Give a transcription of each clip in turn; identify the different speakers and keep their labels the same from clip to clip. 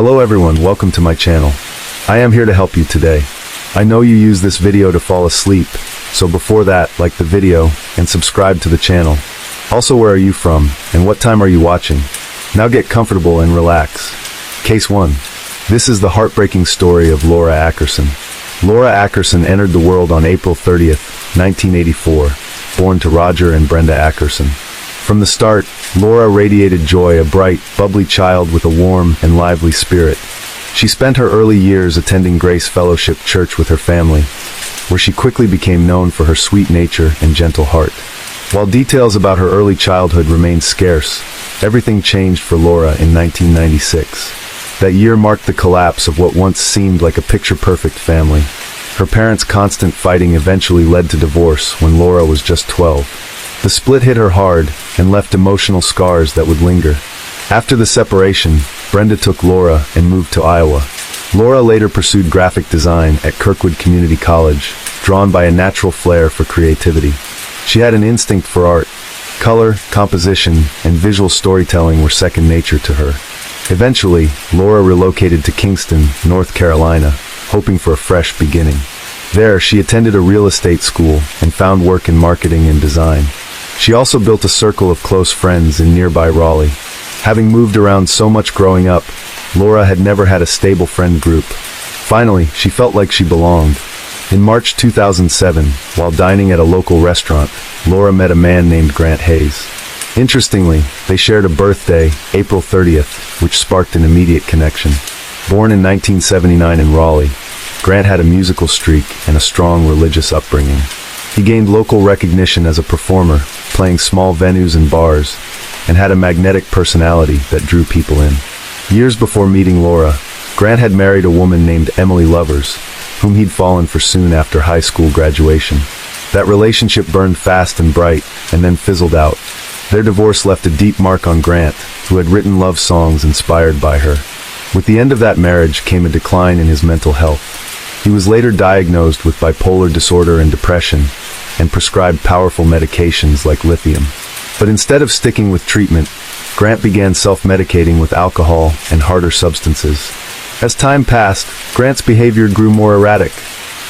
Speaker 1: Hello everyone, welcome to my channel. I am here to help you today. I know you use this video to fall asleep, so before that, like the video and subscribe to the channel. Also, where are you from and what time are you watching? Now get comfortable and relax. Case 1. This is the heartbreaking story of Laura Ackerson. Laura Ackerson entered the world on April 30th, 1984, born to Roger and Brenda Ackerson. From the start, Laura radiated joy, a bright, bubbly child with a warm and lively spirit. She spent her early years attending Grace Fellowship Church with her family, where she quickly became known for her sweet nature and gentle heart. While details about her early childhood remain scarce, everything changed for Laura in 1996. That year marked the collapse of what once seemed like a picture-perfect family. Her parents' constant fighting eventually led to divorce when Laura was just 12. The split hit her hard and left emotional scars that would linger. After the separation, Brenda took Laura and moved to Iowa. Laura later pursued graphic design at Kirkwood Community College, drawn by a natural flair for creativity. She had an instinct for art. Color, composition, and visual storytelling were second nature to her. Eventually, Laura relocated to Kingston, North Carolina, hoping for a fresh beginning. There, she attended a real estate school and found work in marketing and design. She also built a circle of close friends in nearby Raleigh. Having moved around so much growing up, Laura had never had a stable friend group. Finally, she felt like she belonged. In March 2007, while dining at a local restaurant, Laura met a man named Grant Hayes. Interestingly, they shared a birthday, April 30th, which sparked an immediate connection. Born in 1979 in Raleigh, Grant had a musical streak and a strong religious upbringing. He gained local recognition as a performer, playing small venues and bars, and had a magnetic personality that drew people in. Years before meeting Laura, Grant had married a woman named Emily Lovers, whom he'd fallen for soon after high school graduation. That relationship burned fast and bright, and then fizzled out. Their divorce left a deep mark on Grant, who had written love songs inspired by her. With the end of that marriage came a decline in his mental health. He was later diagnosed with bipolar disorder and depression, and prescribed powerful medications like lithium. But instead of sticking with treatment, Grant began self-medicating with alcohol and harder substances. As time passed, Grant's behavior grew more erratic.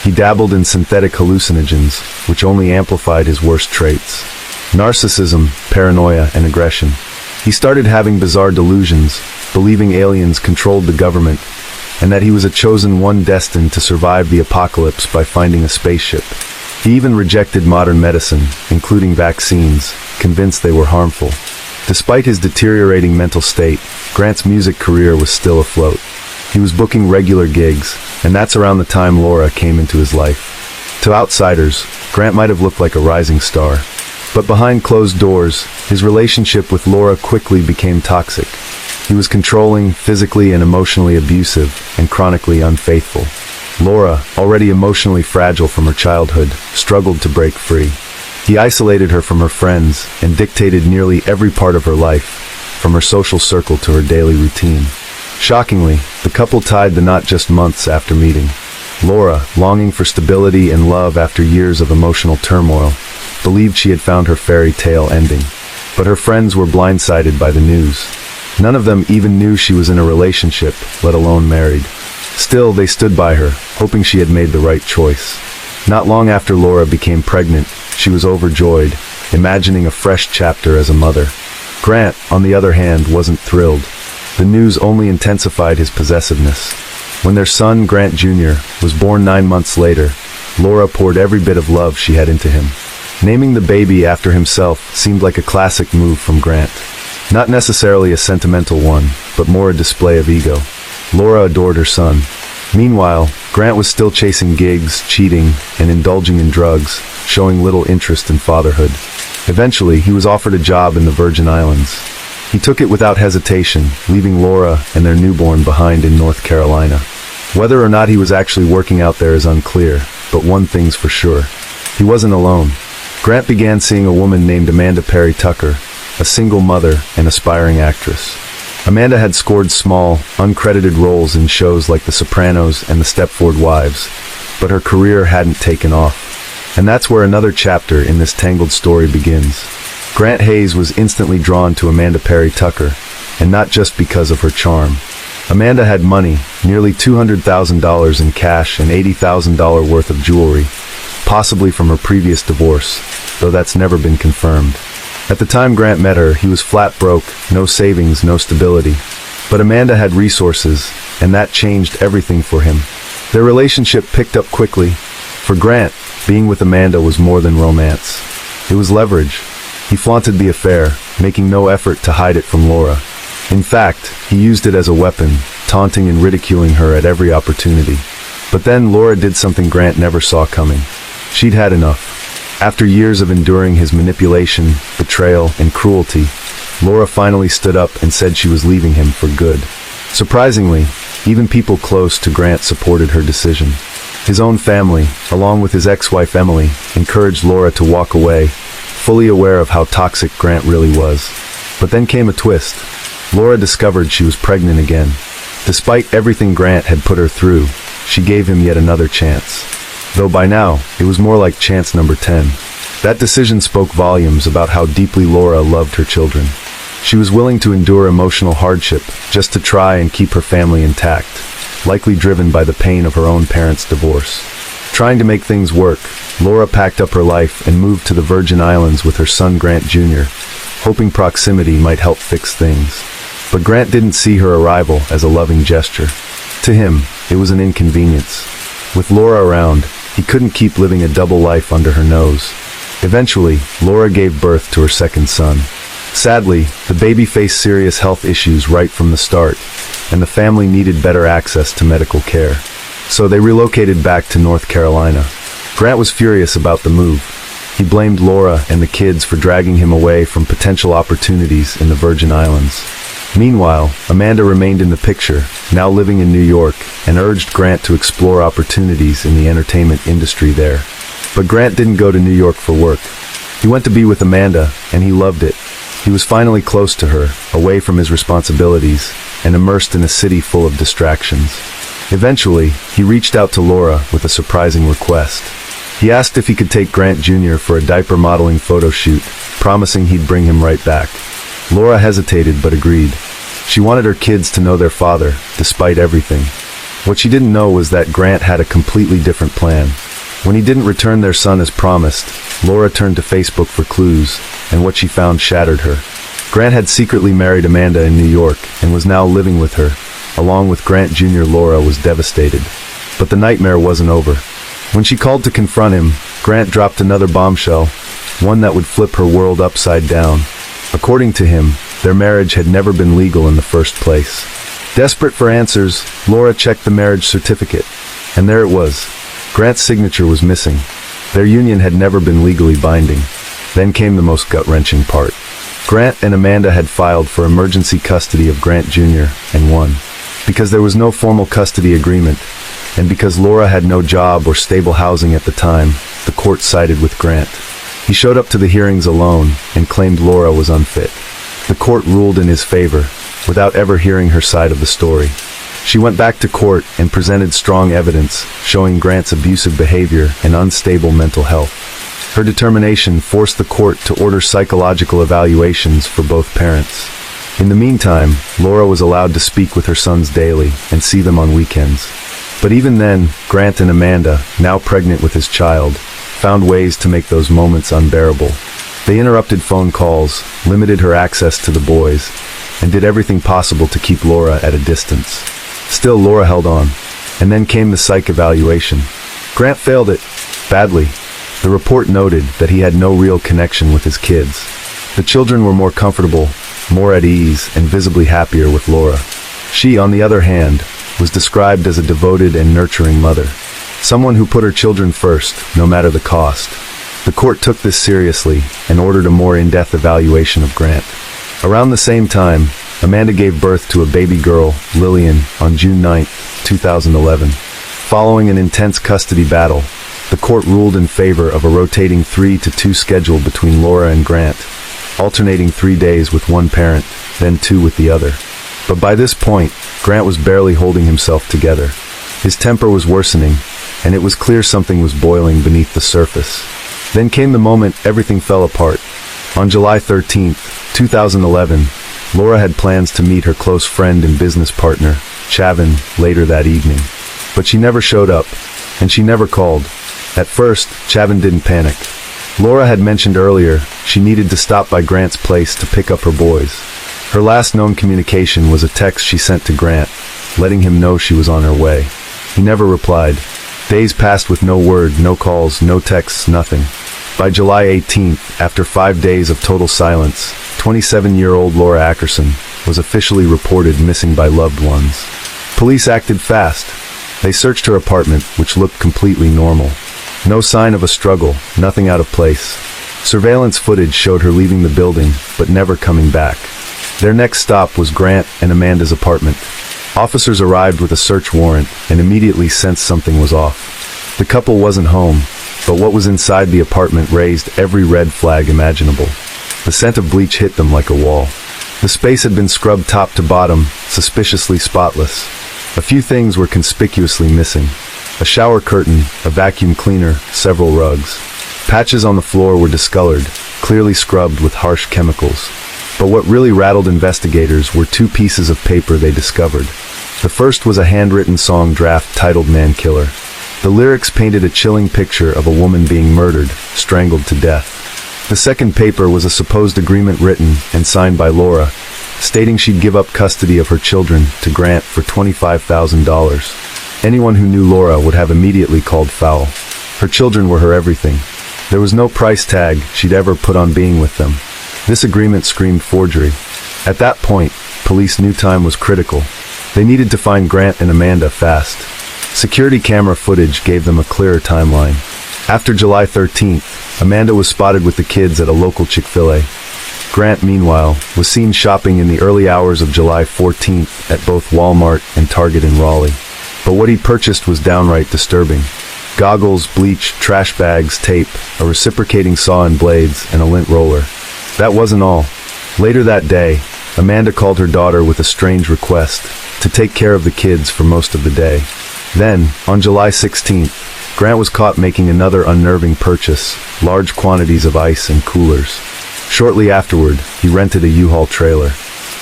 Speaker 1: He dabbled in synthetic hallucinogens, which only amplified his worst traits: narcissism, paranoia, and aggression. He started having bizarre delusions, believing aliens controlled the government, and that he was a chosen one destined to survive the apocalypse by finding a spaceship. He even rejected modern medicine, including vaccines, convinced they were harmful. Despite his deteriorating mental state, Grant's music career was still afloat. He was booking regular gigs, and that's around the time Laura came into his life. To outsiders, Grant might have looked like a rising star. But behind closed doors, his relationship with Laura quickly became toxic. He was controlling, physically and emotionally abusive, and chronically unfaithful. Laura, already emotionally fragile from her childhood, struggled to break free. He isolated her from her friends and dictated nearly every part of her life, from her social circle to her daily routine. Shockingly, the couple tied the knot just months after meeting. Laura, longing for stability and love after years of emotional turmoil, believed she had found her fairy tale ending. But her friends were blindsided by the news. None of them even knew she was in a relationship, let alone married. Still, they stood by her, hoping she had made the right choice. Not long after Laura became pregnant, she was overjoyed, imagining a fresh chapter as a mother. Grant, on the other hand, wasn't thrilled. The news only intensified his possessiveness. When their son, Grant Jr., was born 9 months later, Laura poured every bit of love she had into him. Naming the baby after himself seemed like a classic move from Grant. Not necessarily a sentimental one, but more a display of ego. Laura adored her son. Meanwhile, Grant was still chasing gigs, cheating, and indulging in drugs, showing little interest in fatherhood. Eventually, he was offered a job in the Virgin Islands. He took it without hesitation, leaving Laura and their newborn behind in North Carolina. Whether or not he was actually working out there is unclear, but one thing's for sure: he wasn't alone. Grant began seeing a woman named Amanda Perry Tucker, a single mother and aspiring actress. Amanda had scored small, uncredited roles in shows like The Sopranos and The Stepford Wives, but her career hadn't taken off. And that's where another chapter in this tangled story begins. Grant Hayes was instantly drawn to Amanda Perry Tucker, and not just because of her charm. Amanda had money, nearly $200,000 in cash and $80,000 worth of jewelry, possibly from her previous divorce, though that's never been confirmed. At the time Grant met her, he was flat broke, no savings, no stability. But Amanda had resources, and that changed everything for him. Their relationship picked up quickly. For Grant, being with Amanda was more than romance. It was leverage. He flaunted the affair, making no effort to hide it from Laura. In fact, he used it as a weapon, taunting and ridiculing her at every opportunity. But then Laura did something Grant never saw coming. She'd had enough. After years of enduring his manipulation, betrayal, and cruelty, Laura finally stood up and said she was leaving him for good. Surprisingly, even people close to Grant supported her decision. His own family, along with his ex-wife Emily, encouraged Laura to walk away, fully aware of how toxic Grant really was. But then came a twist. Laura discovered she was pregnant again. Despite everything Grant had put her through, she gave him yet another chance. Though by now, it was more like chance number 10. That decision spoke volumes about how deeply Laura loved her children. She was willing to endure emotional hardship just to try and keep her family intact, likely driven by the pain of her own parents' divorce. Trying to make things work, Laura packed up her life and moved to the Virgin Islands with her son Grant Jr., hoping proximity might help fix things. But Grant didn't see her arrival as a loving gesture. To him, it was an inconvenience. With Laura around, he couldn't keep living a double life under her nose. Eventually, Laura gave birth to her second son. Sadly, the baby faced serious health issues right from the start, and the family needed better access to medical care. So they relocated back to North Carolina. Grant was furious about the move. He blamed Laura and the kids for dragging him away from potential opportunities in the Virgin Islands. Meanwhile, Amanda remained in the picture, now living in New York, and urged Grant to explore opportunities in the entertainment industry there. But Grant didn't go to New York for work. He went to be with Amanda, and he loved it. He was finally close to her, away from his responsibilities, and immersed in a city full of distractions. Eventually, he reached out to Laura with a surprising request. He asked if he could take Grant Jr. for a diaper modeling photo shoot, promising he'd bring him right back. Laura hesitated but agreed. She wanted her kids to know their father, despite everything. What she didn't know was that Grant had a completely different plan. When he didn't return their son as promised, Laura turned to Facebook for clues, and what she found shattered her. Grant had secretly married Amanda in New York and was now living with her. Along with Grant Jr., Laura was devastated. But the nightmare wasn't over. When she called to confront him, Grant dropped another bombshell, one that would flip her world upside down. According to him, their marriage had never been legal in the first place. Desperate for answers, Laura checked the marriage certificate, and there it was. Grant's signature was missing. Their union had never been legally binding. Then came the most gut-wrenching part. Grant and Amanda had filed for emergency custody of Grant Jr. and won. Because there was no formal custody agreement, and because Laura had no job or stable housing at the time, the court sided with Grant. He showed up to the hearings alone and claimed Laura was unfit. The court ruled in his favor, without ever hearing her side of the story. She went back to court and presented strong evidence, showing Grant's abusive behavior and unstable mental health. Her determination forced the court to order psychological evaluations for both parents. In the meantime, Laura was allowed to speak with her sons daily and see them on weekends. But even then, Grant and Amanda, now pregnant with his child, found ways to make those moments unbearable. They interrupted phone calls, limited her access to the boys, and did everything possible to keep Laura at a distance. Still, Laura held on. And then came the psych evaluation. Grant failed it, badly. The report noted that he had no real connection with his kids. The children were more comfortable, more at ease, and visibly happier with Laura. She, on the other hand, was described as a devoted and nurturing mother. Someone who put her children first, no matter the cost. The court took this seriously and ordered a more in-depth evaluation of Grant. Around the same time, Amanda gave birth to a baby girl, Lillian, on June 9, 2011. Following an intense custody battle, the court ruled in favor of a rotating 3-2 schedule between Laura and Grant, alternating 3 days with one parent, then 2 with the other. But by this point, Grant was barely holding himself together. His temper was worsening, and it was clear something was boiling beneath the surface. Then came the moment everything fell apart. On July 13, 2011, Laura had plans to meet her close friend and business partner, Chavin, later that evening. But she never showed up, and she never called. At first, Chavin didn't panic. Laura had mentioned earlier she needed to stop by Grant's place to pick up her boys. Her last known communication was a text she sent to Grant, letting him know she was on her way. He never replied. Days passed with no word, no calls, no texts, nothing. By July 18th, after 5 days of total silence, 27-year-old Laura Ackerson was officially reported missing by loved ones. Police acted fast. They searched her apartment, which looked completely normal. No sign of a struggle, nothing out of place. Surveillance footage showed her leaving the building, but never coming back. Their next stop was Grant and Amanda's apartment. Officers arrived with a search warrant and immediately sensed something was off. The couple wasn't home, but what was inside the apartment raised every red flag imaginable. The scent of bleach hit them like a wall. The space had been scrubbed top to bottom, suspiciously spotless. A few things were conspicuously missing. A shower curtain, a vacuum cleaner, several rugs. Patches on the floor were discolored, clearly scrubbed with harsh chemicals. But what really rattled investigators were 2 pieces of paper they discovered. The first was a handwritten song draft titled Man Killer. The lyrics painted a chilling picture of a woman being murdered, strangled to death. The second paper was a supposed agreement written and signed by Laura, stating she'd give up custody of her children to Grant for $25,000. Anyone who knew Laura would have immediately called foul. Her children were her everything. There was no price tag she'd ever put on being with them. This agreement screamed forgery. At that point, police knew time was critical. They needed to find Grant and Amanda fast. Security camera footage gave them a clearer timeline. After July 13th, Amanda was spotted with the kids at a local Chick-fil-A. Grant, meanwhile, was seen shopping in the early hours of July 14th at both Walmart and Target in Raleigh. But what he purchased was downright disturbing. Goggles, bleach, trash bags, tape, a reciprocating saw and blades, and a lint roller. That wasn't all. Later that day, Amanda called her daughter with a strange request to take care of the kids for most of the day. Then, on July 16th, Grant was caught making another unnerving purchase, large quantities of ice and coolers. Shortly afterward, he rented a U-Haul trailer.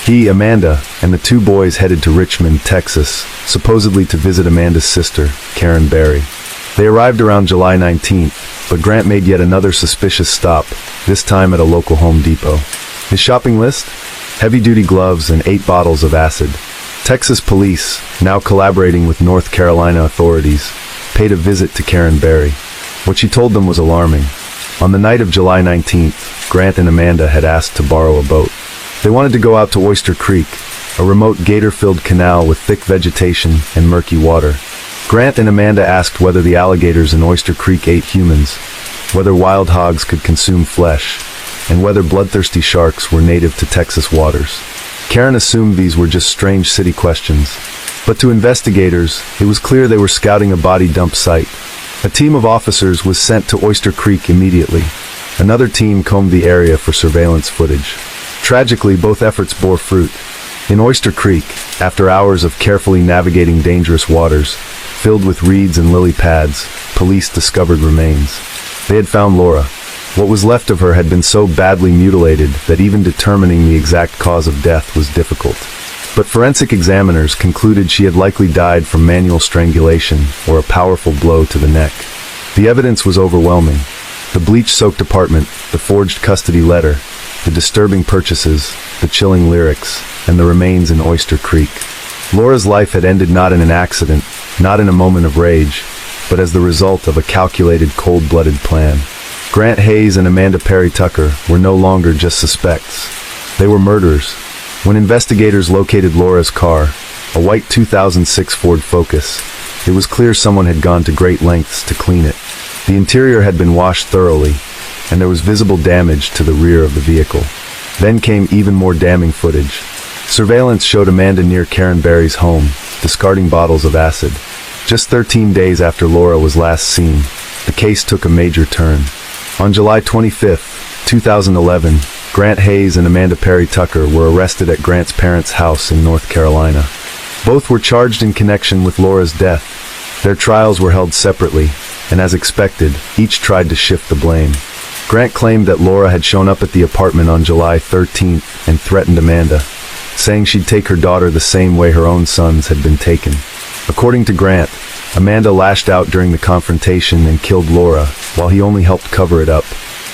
Speaker 1: He, Amanda, and the 2 boys headed to Richmond, Texas, supposedly to visit Amanda's sister, Karen Barry. They arrived around July 19th, but Grant made yet another suspicious stop, this time at a local Home Depot. His shopping list? Heavy-duty gloves and 8 bottles of acid. Texas police, now collaborating with North Carolina authorities, paid a visit to Karen Barry. What she told them was alarming. On the night of July 19th, Grant and Amanda had asked to borrow a boat. They wanted to go out to Oyster Creek, a remote gator-filled canal with thick vegetation and murky water. Grant and Amanda asked whether the alligators in Oyster Creek ate humans, whether wild hogs could consume flesh, and whether bloodthirsty sharks were native to Texas waters. Karen assumed these were just strange city questions, but to investigators, it was clear they were scouting a body dump site. A team of officers was sent to Oyster Creek immediately. Another team combed the area for surveillance footage. Tragically, both efforts bore fruit. In Oyster Creek, after hours of carefully navigating dangerous waters, filled with reeds and lily pads, police discovered remains. They had found Laura. What was left of her had been so badly mutilated that even determining the exact cause of death was difficult. But forensic examiners concluded she had likely died from manual strangulation or a powerful blow to the neck. The evidence was overwhelming. The bleach-soaked apartment, the forged custody letter, the disturbing purchases, the chilling lyrics, and the remains in Oyster Creek. Laura's life had ended not in an accident, not in a moment of rage, but as the result of a calculated, cold-blooded plan. Grant Hayes and Amanda Perry Tucker were no longer just suspects. They were murderers. When investigators located Laura's car, a white 2006 Ford Focus, it was clear someone had gone to great lengths to clean it. The interior had been washed thoroughly, and there was visible damage to the rear of the vehicle. Then came even more damning footage. Surveillance showed Amanda near Karen Barry's home, discarding bottles of acid. Just 13 days after Laura was last seen, the case took a major turn. On July 25, 2011, Grant Hayes and Amanda Perry Tucker were arrested at Grant's parents' house in North Carolina. Both were charged in connection with Laura's death. Their trials were held separately, and as expected, each tried to shift the blame. Grant claimed that Laura had shown up at the apartment on July 13th and threatened Amanda. saying she'd take her daughter the same way her own sons had been taken. According to Grant, Amanda lashed out during the confrontation and killed Laura, while he only helped cover it up.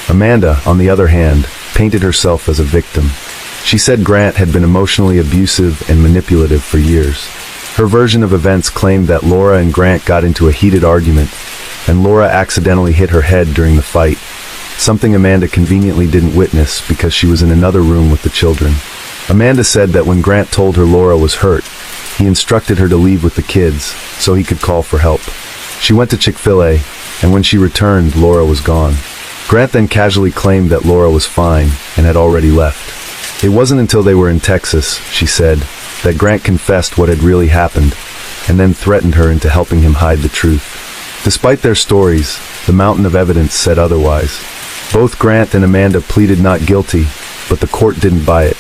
Speaker 1: Amanda, on the other hand, painted herself as a victim. She said Grant had been emotionally abusive and manipulative for years. Her version of events claimed that Laura and Grant got into a heated argument, and Laura accidentally hit her head during the fight, something Amanda conveniently didn't witness because she was in another room with the children. Amanda said that when Grant told her Laura was hurt, he instructed her to leave with the kids so he could call for help. She went to Chick-fil-A, and when she returned, Laura was gone. Grant then casually claimed that Laura was fine and had already left. It wasn't until they were in Texas, she said, that Grant confessed what had really happened, and then threatened her into helping him hide the truth. Despite their stories, the mountain of evidence said otherwise. Both Grant and Amanda pleaded not guilty, but the court didn't buy it.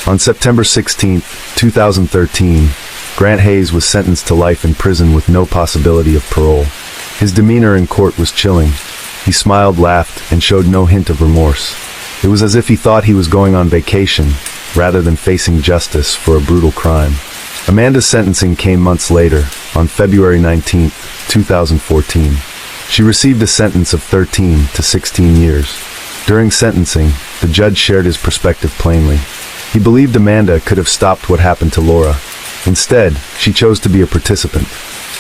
Speaker 1: On September 16, 2013, Grant Hayes was sentenced to life in prison with no possibility of parole. His demeanor in court was chilling. He smiled, laughed, and showed no hint of remorse. It was as if he thought he was going on vacation, rather than facing justice for a brutal crime. Amanda's sentencing came months later, on February 19, 2014. She received a sentence of 13 to 16 years. During sentencing, the judge shared his perspective plainly. He believed Amanda could have stopped what happened to Laura. Instead, she chose to be a participant.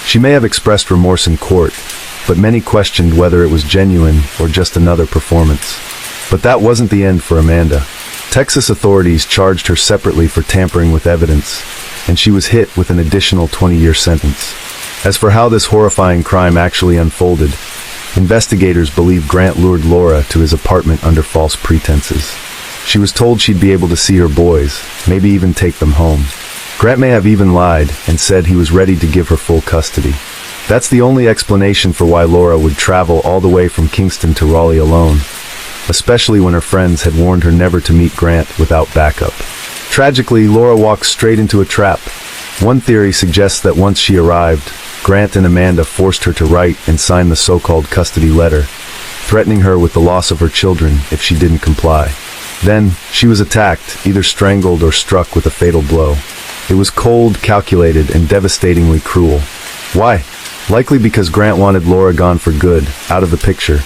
Speaker 1: She may have expressed remorse in court, but many questioned whether it was genuine or just another performance. But that wasn't the end for Amanda. Texas authorities charged her separately for tampering with evidence, and she was hit with an additional 20-year sentence. As for how this horrifying crime actually unfolded, investigators believe Grant lured Laura to his apartment under false pretenses. She was told she'd be able to see her boys, maybe even take them home. Grant may have even lied and said he was ready to give her full custody. That's the only explanation for why Laura would travel all the way from Kingston to Raleigh alone, especially when her friends had warned her never to meet Grant without backup. Tragically, Laura walked straight into a trap. One theory suggests that once she arrived, Grant and Amanda forced her to write and sign the so-called custody letter, threatening her with the loss of her children if she didn't comply. Then, she was attacked, either strangled or struck with a fatal blow. It was cold, calculated, and devastatingly cruel. Why? Likely because Grant wanted Laura gone for good, out of the picture,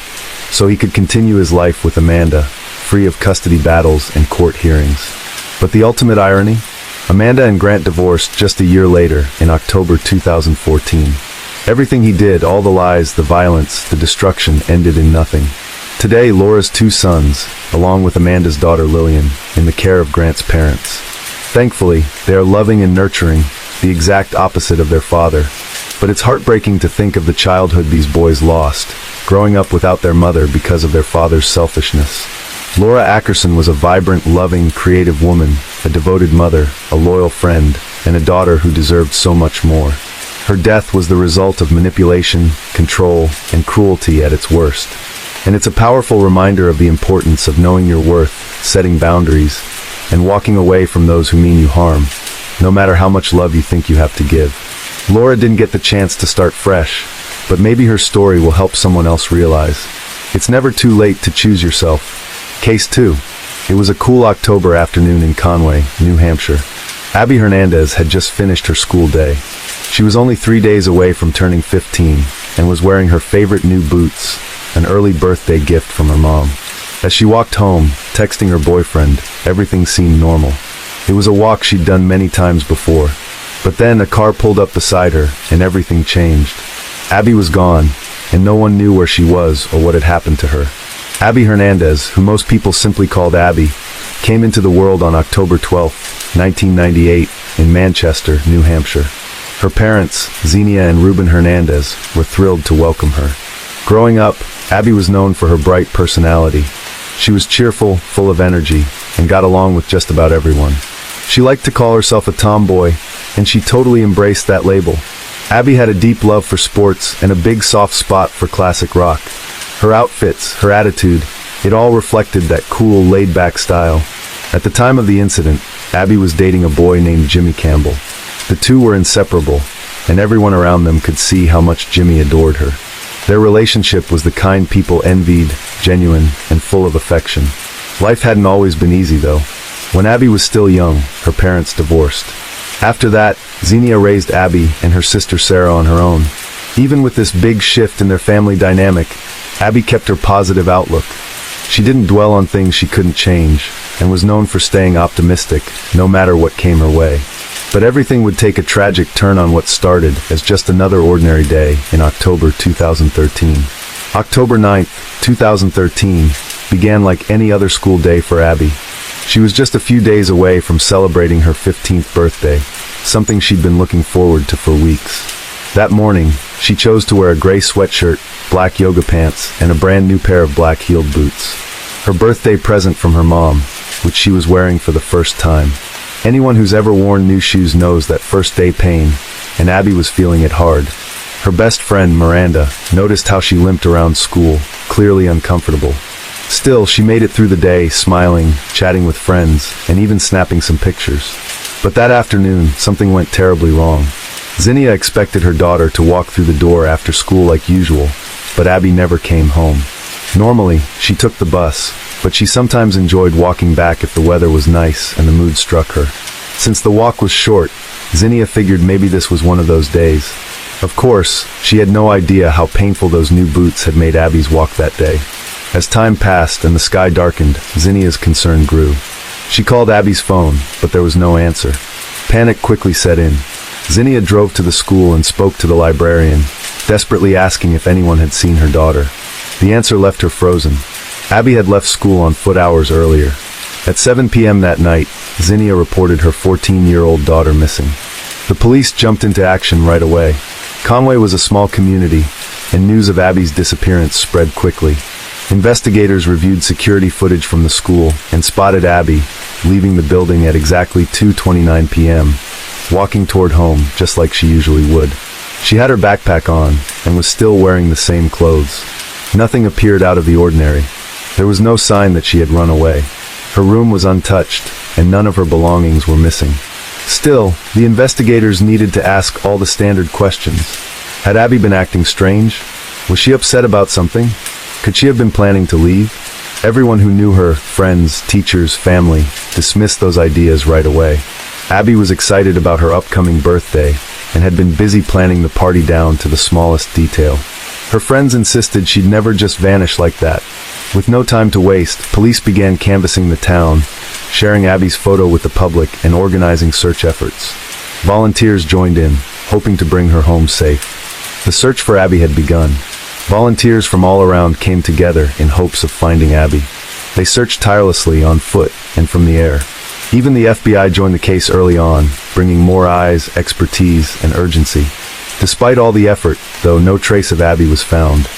Speaker 1: so he could continue his life with Amanda, free of custody battles and court hearings. But the ultimate irony? Amanda and Grant divorced just a year later, in October 2014. Everything he did, all the lies, the violence, the destruction, ended in nothing. Today, Laura's two sons, along with Amanda's daughter Lillian, in the care of Grant's parents. Thankfully, they are loving and nurturing, the exact opposite of their father. But it's heartbreaking to think of the childhood these boys lost, growing up without their mother because of their father's selfishness. Laura Ackerson was a vibrant, loving, creative woman, a devoted mother, a loyal friend, and a daughter who deserved so much more. Her death was the result of manipulation, control, and cruelty at its worst. And it's a powerful reminder of the importance of knowing your worth, setting boundaries, and walking away from those who mean you harm, no matter how much love you think you have to give. Laura didn't get the chance to start fresh, but maybe her story will help someone else realize it's never too late to choose yourself. Case 2. It was a cool October afternoon in Conway, New Hampshire. Abby Hernandez had just finished her school day. She was only 3 days away from turning 15 and was wearing her favorite new boots, an early birthday gift from her mom. As she walked home, texting her boyfriend, everything seemed normal. It was a walk she'd done many times before. But then a car pulled up beside her, and everything changed. Abby was gone, and no one knew where she was or what had happened to her. Abby Hernandez, who most people simply called Abby, came into the world on October 12, 1998, in Manchester, New Hampshire. Her parents, Xenia and Ruben Hernandez, were thrilled to welcome her. Growing up, Abby was known for her bright personality. She was cheerful, full of energy, and got along with just about everyone. She liked to call herself a tomboy, and she totally embraced that label. Abby had a deep love for sports and a big soft spot for classic rock. Her outfits, her attitude, it all reflected that cool, laid-back style. At the time of the incident, Abby was dating a boy named Jimmy Campbell. The two were inseparable, and everyone around them could see how much Jimmy adored her. Their relationship was the kind people envied, genuine, and full of affection. Life hadn't always been easy, though. When Abby was still young, her parents divorced. After that, Xenia raised Abby and her sister Sarah on her own. Even with this big shift in their family dynamic, Abby kept her positive outlook. She didn't dwell on things she couldn't change, and was known for staying optimistic, no matter what came her way. But everything would take a tragic turn on what started as just another ordinary day in October 2013. October 9th, 2013, began like any other school day for Abby. She was just a few days away from celebrating her 15th birthday, something she'd been looking forward to for weeks. That morning, she chose to wear a gray sweatshirt, black yoga pants, and a brand new pair of black heeled boots. Her birthday present from her mom, which she was wearing for the first time. Anyone who's ever worn new shoes knows that first day pain, and Abby was feeling it hard. Her best friend, Miranda, noticed how she limped around school, clearly uncomfortable. Still, she made it through the day, smiling, chatting with friends, and even snapping some pictures. But that afternoon, something went terribly wrong. Xenia expected her daughter to walk through the door after school like usual, but Abby never came home. Normally, she took the bus, but she sometimes enjoyed walking back if the weather was nice and the mood struck her. Since the walk was short, Xenia figured maybe this was one of those days. Of course, she had no idea how painful those new boots had made Abby's walk that day. As time passed and the sky darkened, Xenia's concern grew. She called Abby's phone, but there was no answer. Panic quickly set in. Xenia drove to the school and spoke to the librarian, desperately asking if anyone had seen her daughter. The answer left her frozen. Abby had left school on foot hours earlier. At 7 p.m. that night, Xenia reported her 14-year-old daughter missing. The police jumped into action right away. Conway was a small community, and news of Abby's disappearance spread quickly. Investigators reviewed security footage from the school and spotted Abby leaving the building at exactly 2:29 p.m., walking toward home just like she usually would. She had her backpack on and was still wearing the same clothes. Nothing appeared out of the ordinary. There was no sign that she had run away. Her room was untouched, and none of her belongings were missing. Still, the investigators needed to ask all the standard questions. Had Abby been acting strange? Was she upset about something? Could she have been planning to leave? Everyone who knew her, friends, teachers, family, dismissed those ideas right away. Abby was excited about her upcoming birthday and had been busy planning the party down to the smallest detail. Her friends insisted she'd never just vanish like that. With no time to waste, police began canvassing the town, sharing Abby's photo with the public and organizing search efforts. Volunteers joined in, hoping to bring her home safe. The search for Abby had begun. Volunteers from all around came together in hopes of finding Abby. They searched tirelessly on foot and from the air. Even the FBI joined the case early on, bringing more eyes, expertise, and urgency. Despite all the effort, though, no trace of Abby was found.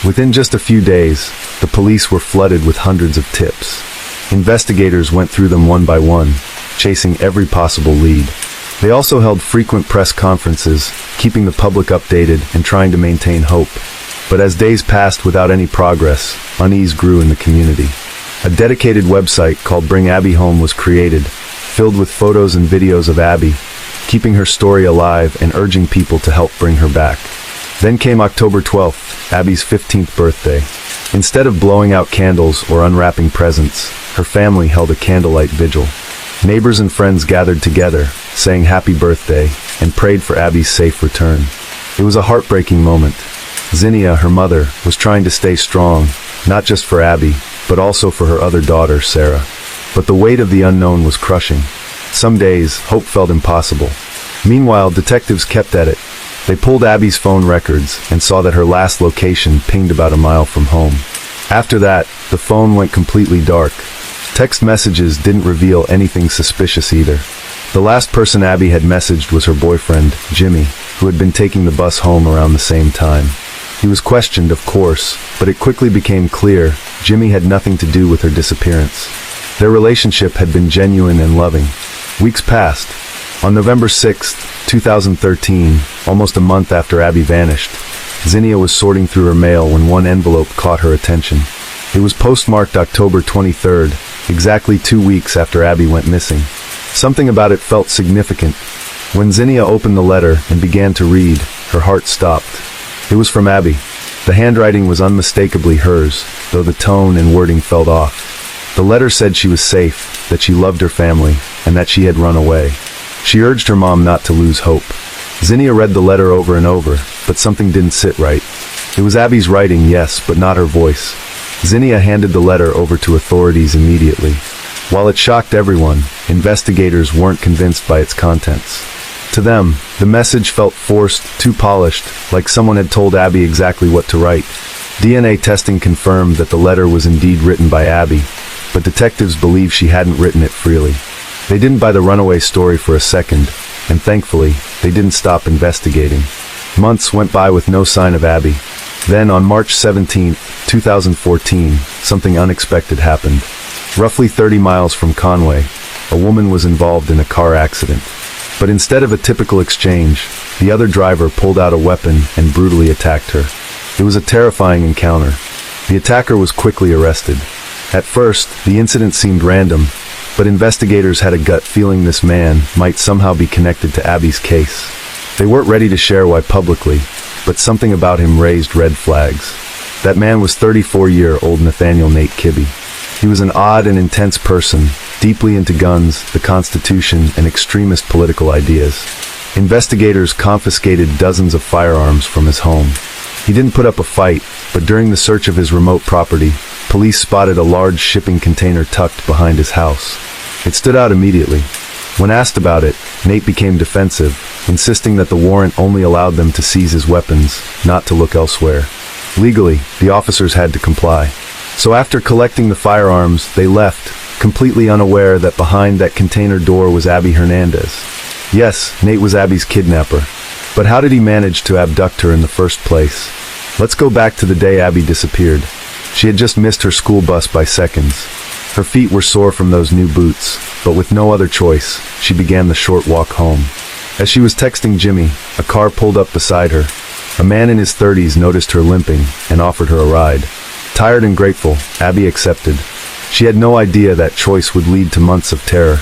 Speaker 1: Within just a few days, the police were flooded with hundreds of tips. Investigators went through them one by one, chasing every possible lead. They also held frequent press conferences, keeping the public updated and trying to maintain hope. But as days passed without any progress, unease grew in the community. A dedicated website called Bring Abby Home was created, filled with photos and videos of Abby, keeping her story alive and urging people to help bring her back. Then came October 12th, Abby's 15th birthday. Instead of blowing out candles or unwrapping presents, her family held a candlelight vigil. Neighbors and friends gathered together, sang happy birthday, and prayed for Abby's safe return. It was a heartbreaking moment. Xenia, her mother, was trying to stay strong, not just for Abby, but also for her other daughter, Sarah. But the weight of the unknown was crushing. Some days, hope felt impossible. Meanwhile, detectives kept at it. They pulled Abby's phone records and saw that her last location pinged about a mile from home. After that, the phone went completely dark. Text messages didn't reveal anything suspicious either. The last person Abby had messaged was her boyfriend, Jimmy, who had been taking the bus home around the same time. He was questioned, of course, but it quickly became clear Jimmy had nothing to do with her disappearance. Their relationship had been genuine and loving. Weeks passed. On November 6, 2013, almost a month after Abby vanished, Xenia was sorting through her mail when one envelope caught her attention. It was postmarked October 23rd, exactly 2 weeks after Abby went missing. Something about it felt significant. When Xenia opened the letter and began to read, her heart stopped. It was from Abby. The handwriting was unmistakably hers, though the tone and wording felt off. The letter said she was safe, that she loved her family, and that she had run away. She urged her mom not to lose hope. Zinnia read the letter over and over, but something didn't sit right. It was Abby's writing, yes, but not her voice. Zinnia handed the letter over to authorities immediately. While it shocked everyone, investigators weren't convinced by its contents. To them, the message felt forced, too polished, like someone had told Abby exactly what to write. DNA testing confirmed that the letter was indeed written by Abby, but detectives believe she hadn't written it freely. They didn't buy the runaway story for a second, and thankfully, they didn't stop investigating. Months went by with no sign of Abby. Then, on March 17, 2014, something unexpected happened. Roughly 30 miles from Conway, a woman was involved in a car accident. But instead of a typical exchange, the other driver pulled out a weapon and brutally attacked her. It was a terrifying encounter. The attacker was quickly arrested. At first, the incident seemed random, but investigators had a gut feeling this man might somehow be connected to Abby's case. They weren't ready to share why publicly, but something about him raised red flags. That man was 34-year-old Nathaniel Nate Kibbe. He was an odd and intense person, deeply into guns, the Constitution, and extremist political ideas. Investigators confiscated dozens of firearms from his home. He didn't put up a fight, but during the search of his remote property, police spotted a large shipping container tucked behind his house. It stood out immediately. When asked about it, Nate became defensive, insisting that the warrant only allowed them to seize his weapons, not to look elsewhere. Legally, the officers had to comply. So after collecting the firearms, they left, completely unaware that behind that container door was Abby Hernandez. Yes, Nate was Abby's kidnapper. But how did he manage to abduct her in the first place? Let's go back to the day Abby disappeared. She had just missed her school bus by seconds. Her feet were sore from those new boots, but with no other choice, she began the short walk home. As she was texting Jimmy, a car pulled up beside her. A man in his 30s noticed her limping and offered her a ride. Tired and grateful, Abby accepted. She had no idea that choice would lead to months of terror.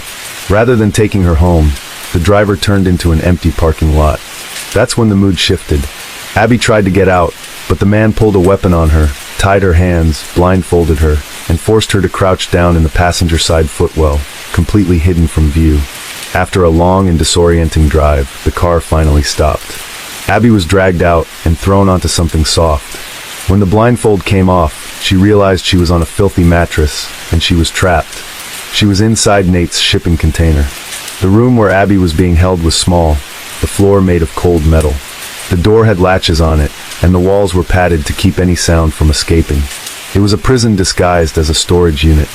Speaker 1: Rather than taking her home, the driver turned into an empty parking lot. That's when the mood shifted. Abby tried to get out, but the man pulled a weapon on her, tied her hands, blindfolded her, and forced her to crouch down in the passenger side footwell, completely hidden from view. After a long and disorienting drive, the car finally stopped. Abby was dragged out and thrown onto something soft. When the blindfold came off, she realized she was on a filthy mattress, and she was trapped. She was inside Nate's shipping container. The room where Abby was being held was small, the floor made of cold metal. The door had latches on it, and the walls were padded to keep any sound from escaping. It was a prison disguised as a storage unit.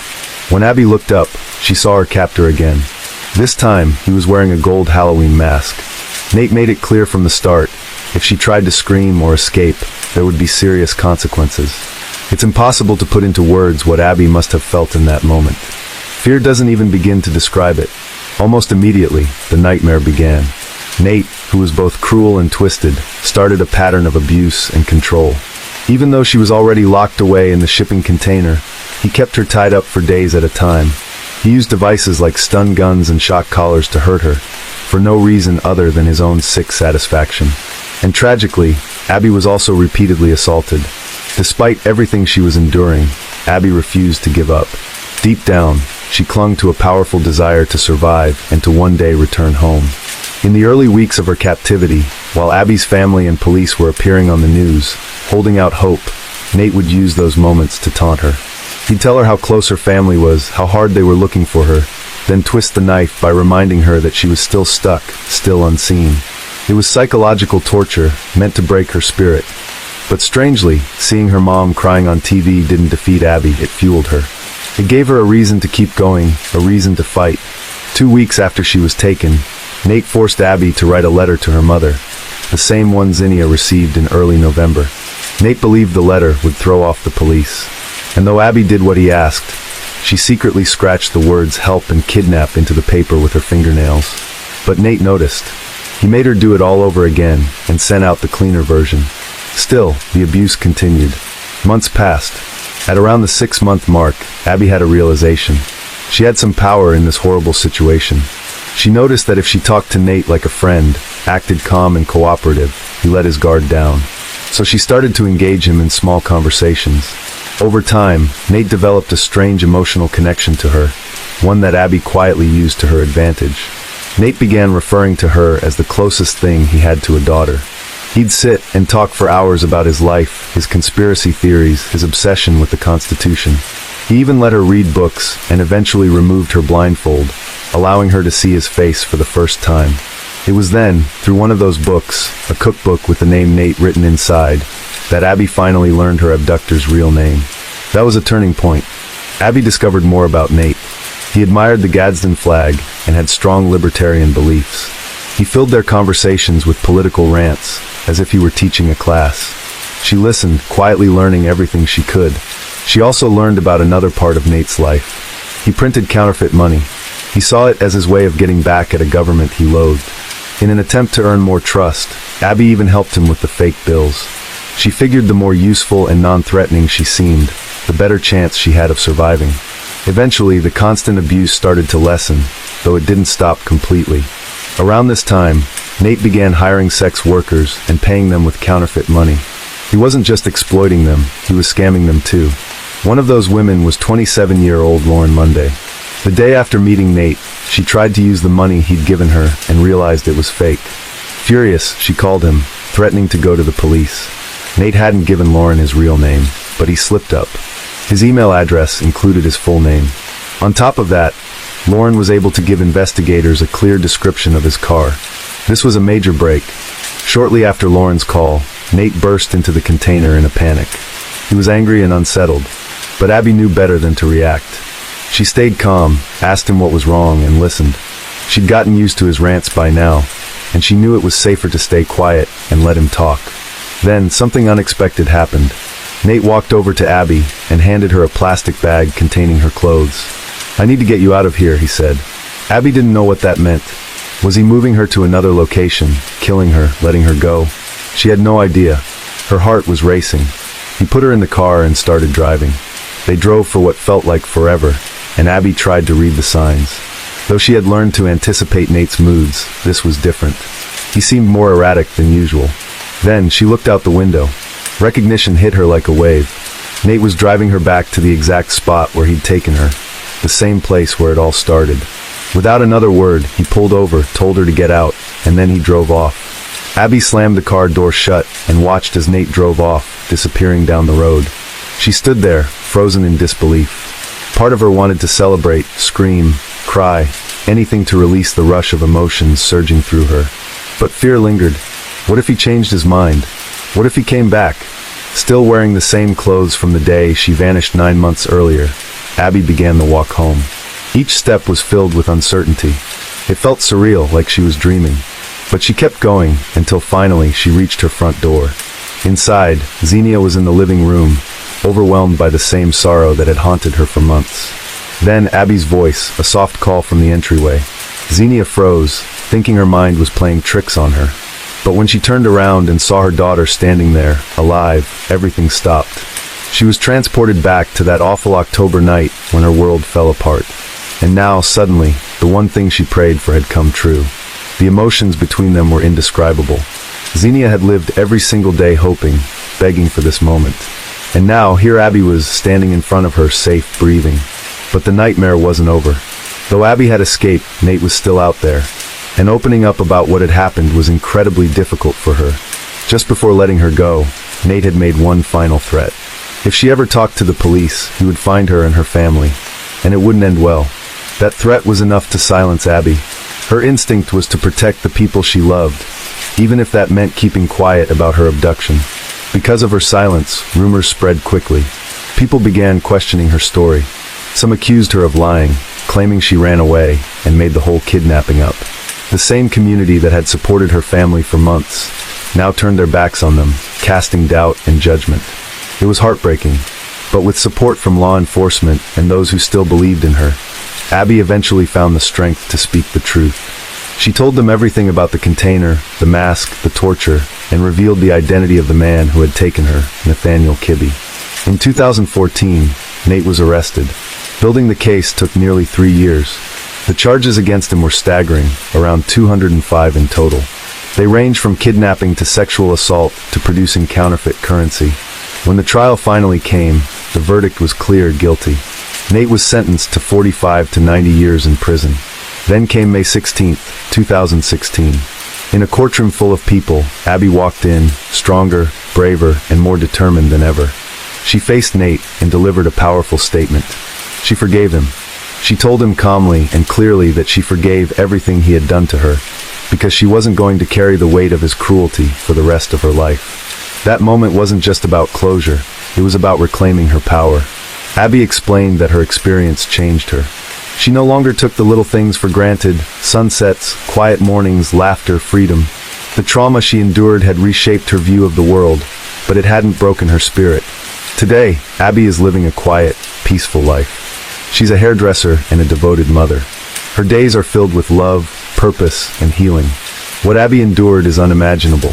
Speaker 1: When Abby looked up, she saw her captor again. This time, he was wearing a gold Halloween mask. Nate made it clear from the start, if she tried to scream or escape, there would be serious consequences. It's impossible to put into words what Abby must have felt in that moment. Fear doesn't even begin to describe it. Almost immediately, the nightmare began. Nate, who was both cruel and twisted, started a pattern of abuse and control. Even though she was already locked away in the shipping container, he kept her tied up for days at a time. He used devices like stun guns and shock collars to hurt her, for no reason other than his own sick satisfaction. And tragically, Abby was also repeatedly assaulted. Despite everything she was enduring, Abby refused to give up. Deep down, she clung to a powerful desire to survive and to one day return home. In the early weeks of her captivity, while Abby's family and police were appearing on the news, holding out hope, Nate would use those moments to taunt her. He'd tell her how close her family was, how hard they were looking for her, then twist the knife by reminding her that she was still stuck, still unseen. It was psychological torture, meant to break her spirit. But strangely, seeing her mom crying on TV didn't defeat Abby, it fueled her. It gave her a reason to keep going, a reason to fight. 2 weeks after she was taken, Nate forced Abby to write a letter to her mother, the same one Zinnia received in early November. Nate believed the letter would throw off the police. And though Abby did what he asked, she secretly scratched the words help and kidnap into the paper with her fingernails. But Nate noticed. He made her do it all over again and sent out the cleaner version. Still, the abuse continued. Months passed. At around the 6-month mark, Abby had a realization. She had some power in this horrible situation. She noticed that if she talked to Nate like a friend, acted calm and cooperative, he let his guard down. So she started to engage him in small conversations. Over time, Nate developed a strange emotional connection to her, one that Abby quietly used to her advantage. Nate began referring to her as the closest thing he had to a daughter. He'd sit and talk for hours about his life, his conspiracy theories, his obsession with the Constitution. He even let her read books and eventually removed her blindfold, allowing her to see his face for the first time. It was then, through one of those books, a cookbook with the name Nate written inside, that Abby finally learned her abductor's real name. That was a turning point. Abby discovered more about Nate. He admired the Gadsden flag and had strong libertarian beliefs. He filled their conversations with political rants, as if he were teaching a class. She listened, quietly learning everything she could. She also learned about another part of Nate's life. He printed counterfeit money. He saw it as his way of getting back at a government he loathed. In an attempt to earn more trust, Abby even helped him with the fake bills. She figured the more useful and non-threatening she seemed, the better chance she had of surviving. Eventually, the constant abuse started to lessen, though it didn't stop completely. Around this time, Nate began hiring sex workers and paying them with counterfeit money. He wasn't just exploiting them, he was scamming them too. One of those women was 27-year-old Lauren Monday. The day after meeting Nate, she tried to use the money he'd given her and realized it was fake. Furious, she called him, threatening to go to the police. Nate hadn't given Lauren his real name, but he slipped up. His email address included his full name. On top of that, Lauren was able to give investigators a clear description of his car. This was a major break. Shortly after Lauren's call, Nate burst into the container in a panic. He was angry and unsettled, but Abby knew better than to react. She stayed calm, asked him what was wrong, and listened. She'd gotten used to his rants by now, and she knew it was safer to stay quiet and let him talk. Then, something unexpected happened. Nate walked over to Abby and handed her a plastic bag containing her clothes. "I need to get you out of here," he said. Abby didn't know what that meant. Was he moving her to another location, killing her, letting her go? She had no idea. Her heart was racing. He put her in the car and started driving. They drove for what felt like forever, and Abby tried to read the signs. Though she had learned to anticipate Nate's moods, this was different. He seemed more erratic than usual. Then, she looked out the window. Recognition hit her like a wave. Nate was driving her back to the exact spot where he'd taken her, the same place where it all started. Without another word, he pulled over, told her to get out, and then he drove off. Abby slammed the car door shut and watched as Nate drove off, disappearing down the road. She stood there, frozen in disbelief. Part of her wanted to celebrate, scream, cry, anything to release the rush of emotions surging through her. But fear lingered. What if he changed his mind? What if he came back? Still wearing the same clothes from the day she vanished 9 months earlier, Abby began the walk home. Each step was filled with uncertainty. It felt surreal, like she was dreaming. But she kept going, until finally she reached her front door. Inside, Xenia was in the living room, overwhelmed by the same sorrow that had haunted her for months. Then Abby's voice, a soft call from the entryway. Xenia froze, thinking her mind was playing tricks on her. But when she turned around and saw her daughter standing there, alive, everything stopped. She was transported back to that awful October night when her world fell apart. And now, suddenly, the one thing she prayed for had come true. The emotions between them were indescribable. Xenia had lived every single day hoping, begging for this moment. And now, here Abby was, standing in front of her, safe, breathing. But the nightmare wasn't over. Though Abby had escaped, Nate was still out there. And opening up about what had happened was incredibly difficult for her. Just before letting her go, Nate had made one final threat. If she ever talked to the police, he would find her and her family. And it wouldn't end well. That threat was enough to silence Abby. Her instinct was to protect the people she loved, even if that meant keeping quiet about her abduction. Because of her silence, rumors spread quickly. People began questioning her story. Some accused her of lying, claiming she ran away and made the whole kidnapping up. The same community that had supported her family for months now turned their backs on them, casting doubt and judgment. It was heartbreaking, but with support from law enforcement and those who still believed in her, Abby eventually found the strength to speak the truth. She told them everything about the container, the mask, the torture, and revealed the identity of the man who had taken her, Nathaniel Kibbe. In 2014, Nate was arrested. Building the case took nearly 3 years. The charges against him were staggering, around 205 in total. They range from kidnapping to sexual assault to producing counterfeit currency. When the trial finally came, the verdict was clear: guilty. Nate was sentenced to 45 to 90 years in prison. Then came May 16, 2016. In a courtroom full of people, Abby walked in, stronger, braver, and more determined than ever. She faced Nate and delivered a powerful statement. She forgave him. She told him calmly and clearly that she forgave everything he had done to her, because she wasn't going to carry the weight of his cruelty for the rest of her life. That moment wasn't just about closure, it was about reclaiming her power. Abby explained that her experience changed her. She no longer took the little things for granted: sunsets, quiet mornings, laughter, freedom. The trauma she endured had reshaped her view of the world, but it hadn't broken her spirit. Today, Abby is living a quiet, peaceful life. She's a hairdresser and a devoted mother. Her days are filled with love, purpose, and healing. What Abby endured is unimaginable,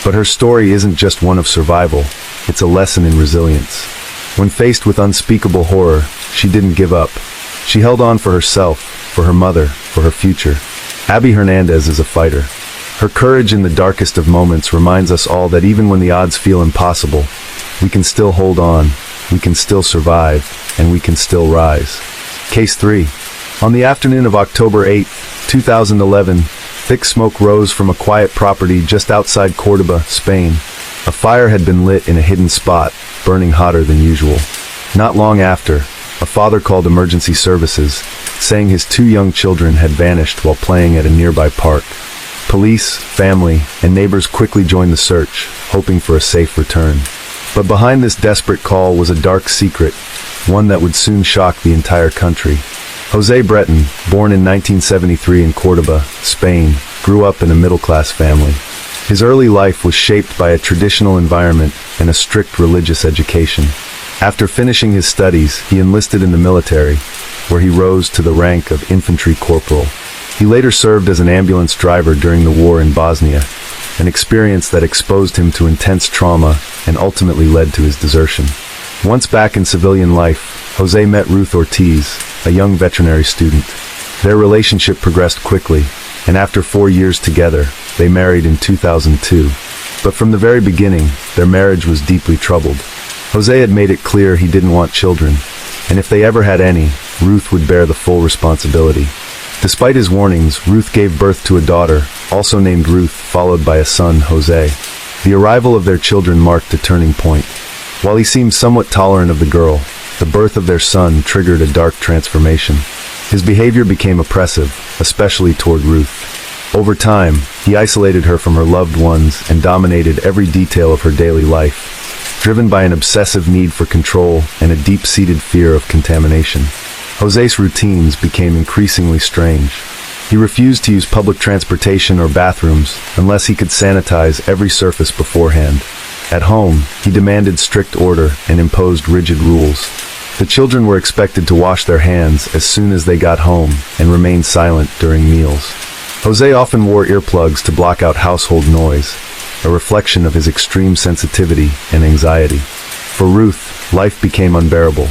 Speaker 1: but her story isn't just one of survival, it's a lesson in resilience. When faced with unspeakable horror, she didn't give up. She held on for herself, for her mother, for her future. Abby Hernandez is a fighter. Her courage in the darkest of moments reminds us all that even when the odds feel impossible, we can still hold on, we can still survive, and we can still rise. Case 3. On the afternoon of October 8, 2011, thick smoke rose from a quiet property just outside Córdoba, Spain. A fire had been lit in a hidden spot, burning hotter than usual. Not long after, a father called emergency services, saying his 2 young children had vanished while playing at a nearby park. Police, family, and neighbors quickly joined the search, hoping for a safe return. But behind this desperate call was a dark secret, one that would soon shock the entire country. José Breton, born in 1973 in Córdoba, Spain, grew up in a middle-class family. His early life was shaped by a traditional environment and a strict religious education. After finishing his studies, he enlisted in the military, where he rose to the rank of infantry corporal. He later served as an ambulance driver during the war in Bosnia, an experience that exposed him to intense trauma and ultimately led to his desertion. Once back in civilian life, José met Ruth Ortiz, a young veterinary student. Their relationship progressed quickly, and after 4 years together, they married in 2002. But from the very beginning, their marriage was deeply troubled. José had made it clear he didn't want children, and if they ever had any, Ruth would bear the full responsibility. Despite his warnings, Ruth gave birth to a daughter, also named Ruth, followed by a son, José. The arrival of their children marked a turning point. While he seemed somewhat tolerant of the girl, the birth of their son triggered a dark transformation. His behavior became oppressive, especially toward Ruth. Over time, he isolated her from her loved ones and dominated every detail of her daily life, driven by an obsessive need for control and a deep-seated fear of contamination. José's routines became increasingly strange. He refused to use public transportation or bathrooms unless he could sanitize every surface beforehand. At home, he demanded strict order and imposed rigid rules. The children were expected to wash their hands as soon as they got home and remain silent during meals. José often wore earplugs to block out household noise, a reflection of his extreme sensitivity and anxiety. For Ruth, life became unbearable.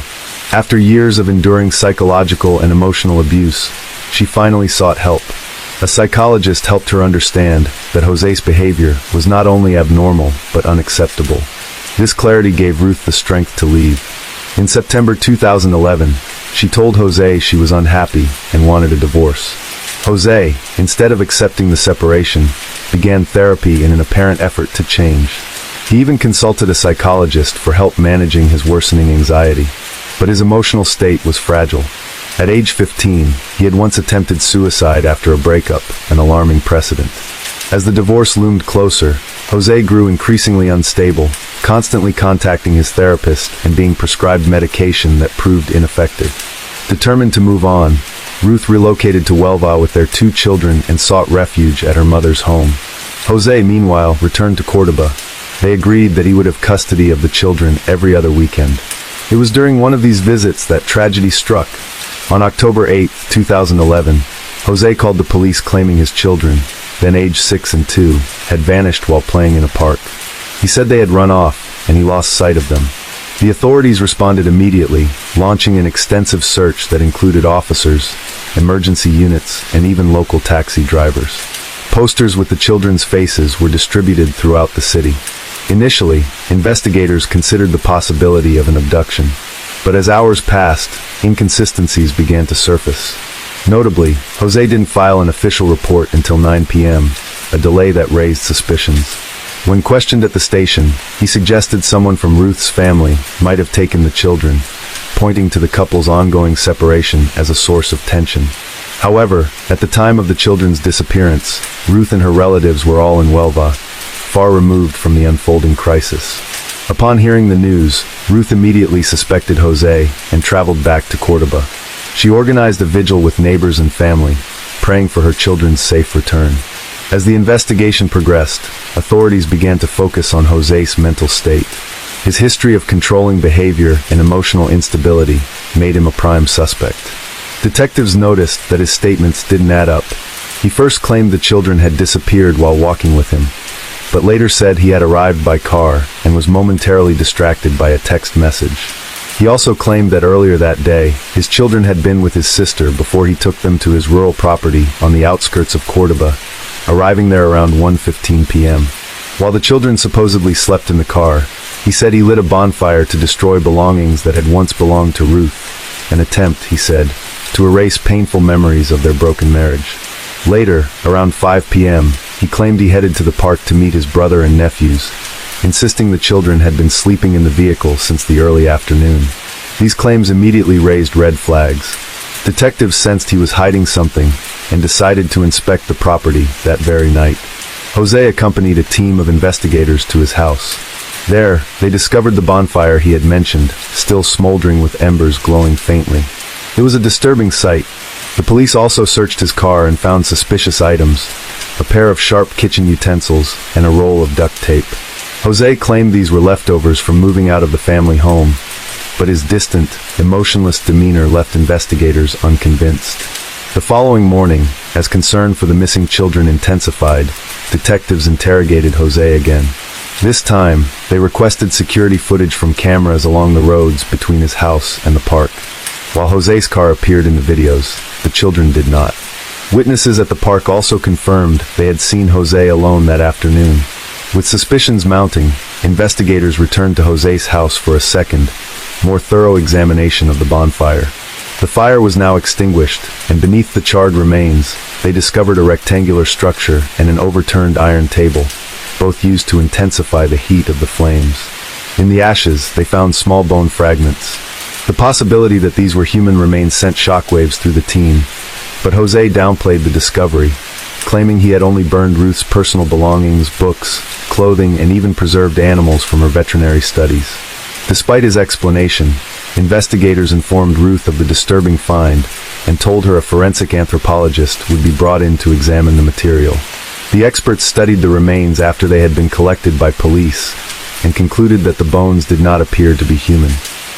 Speaker 1: After years of enduring psychological and emotional abuse, she finally sought help. A psychologist helped her understand that José's behavior was not only abnormal, but unacceptable. This clarity gave Ruth the strength to leave. In September 2011, she told José she was unhappy and wanted a divorce. José, instead of accepting the separation, began therapy in an apparent effort to change. He even consulted a psychologist for help managing his worsening anxiety. But his emotional state was fragile. At age 15, he had once attempted suicide after a breakup, an alarming precedent. As the divorce loomed closer, José grew increasingly unstable, constantly contacting his therapist and being prescribed medication that proved ineffective. Determined to move on, Ruth relocated to Huelva with their 2 children and sought refuge at her mother's home. José, meanwhile, returned to Córdoba. They agreed that he would have custody of the children every other weekend. It was during one of these visits that tragedy struck. On October 8, 2011, José called the police claiming his children, then aged 6 and 2, had vanished while playing in a park. He said they had run off, and he lost sight of them. The authorities responded immediately, launching an extensive search that included officers, emergency units, and even local taxi drivers. Posters with the children's faces were distributed throughout the city. Initially, investigators considered the possibility of an abduction. But as hours passed, inconsistencies began to surface. Notably, Jose didn't file an official report until 9 p.m., a delay that raised suspicions. When questioned at the station, he suggested someone from Ruth's family might have taken the children, pointing to the couple's ongoing separation as a source of tension. However, at the time of the children's disappearance, Ruth and her relatives were all in Huelva, far removed from the unfolding crisis. Upon hearing the news, Ruth immediately suspected Jose and traveled back to Córdoba. She organized a vigil with neighbors and family, praying for her children's safe return. As the investigation progressed, authorities began to focus on Jose's mental state. His history of controlling behavior and emotional instability made him a prime suspect. Detectives noticed that his statements didn't add up. He first claimed the children had disappeared while walking with him, but later said he had arrived by car and was momentarily distracted by a text message. He also claimed that earlier that day, his children had been with his sister before he took them to his rural property on the outskirts of Córdoba, arriving there around 1:15 p.m. While the children supposedly slept in the car, he said he lit a bonfire to destroy belongings that had once belonged to Ruth, an attempt, he said, to erase painful memories of their broken marriage. Later, around 5 p.m., he claimed he headed to the park to meet his brother and nephews, insisting the children had been sleeping in the vehicle since the early afternoon. These claims immediately raised red flags. Detectives sensed he was hiding something and decided to inspect the property that very night. Jose accompanied a team of investigators to his house. There, they discovered the bonfire he had mentioned, still smoldering with embers glowing faintly. It was a disturbing sight. The police also searched his car and found suspicious items, a pair of sharp kitchen utensils and a roll of duct tape. Jose claimed these were leftovers from moving out of the family home, but his distant, emotionless demeanor left investigators unconvinced. The following morning, as concern for the missing children intensified, detectives interrogated Jose again. This time, they requested security footage from cameras along the roads between his house and the park. While Jose's car appeared in the videos, the children did not. Witnesses at the park also confirmed they had seen Jose alone that afternoon. With suspicions mounting, investigators returned to Jose's house for a second, more thorough examination of the bonfire. The fire was now extinguished, and beneath the charred remains, they discovered a rectangular structure and an overturned iron table, both used to intensify the heat of the flames. In the ashes, they found small bone fragments. The possibility that these were human remains sent shockwaves through the team, but Jose downplayed the discovery, claiming he had only burned Ruth's personal belongings, books, clothing, and even preserved animals from her veterinary studies. Despite his explanation, investigators informed Ruth of the disturbing find and told her a forensic anthropologist would be brought in to examine the material. The experts studied the remains after they had been collected by police and concluded that the bones did not appear to be human.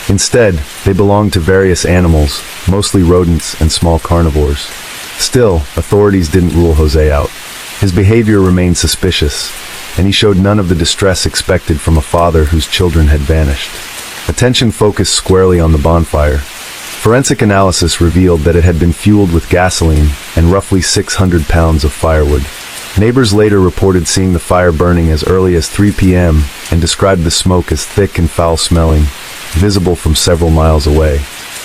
Speaker 1: Instead, they belonged to various animals, mostly rodents and small carnivores. Still, authorities didn't rule Jose out. His behavior remained suspicious, and he showed none of the distress expected from a father whose children had vanished. Attention focused squarely on the bonfire. Forensic analysis revealed that it had been fueled with gasoline and roughly 600 pounds of firewood. Neighbors later reported seeing the fire burning as early as 3 p.m. and described the smoke as thick and foul-smelling, visible from several miles away.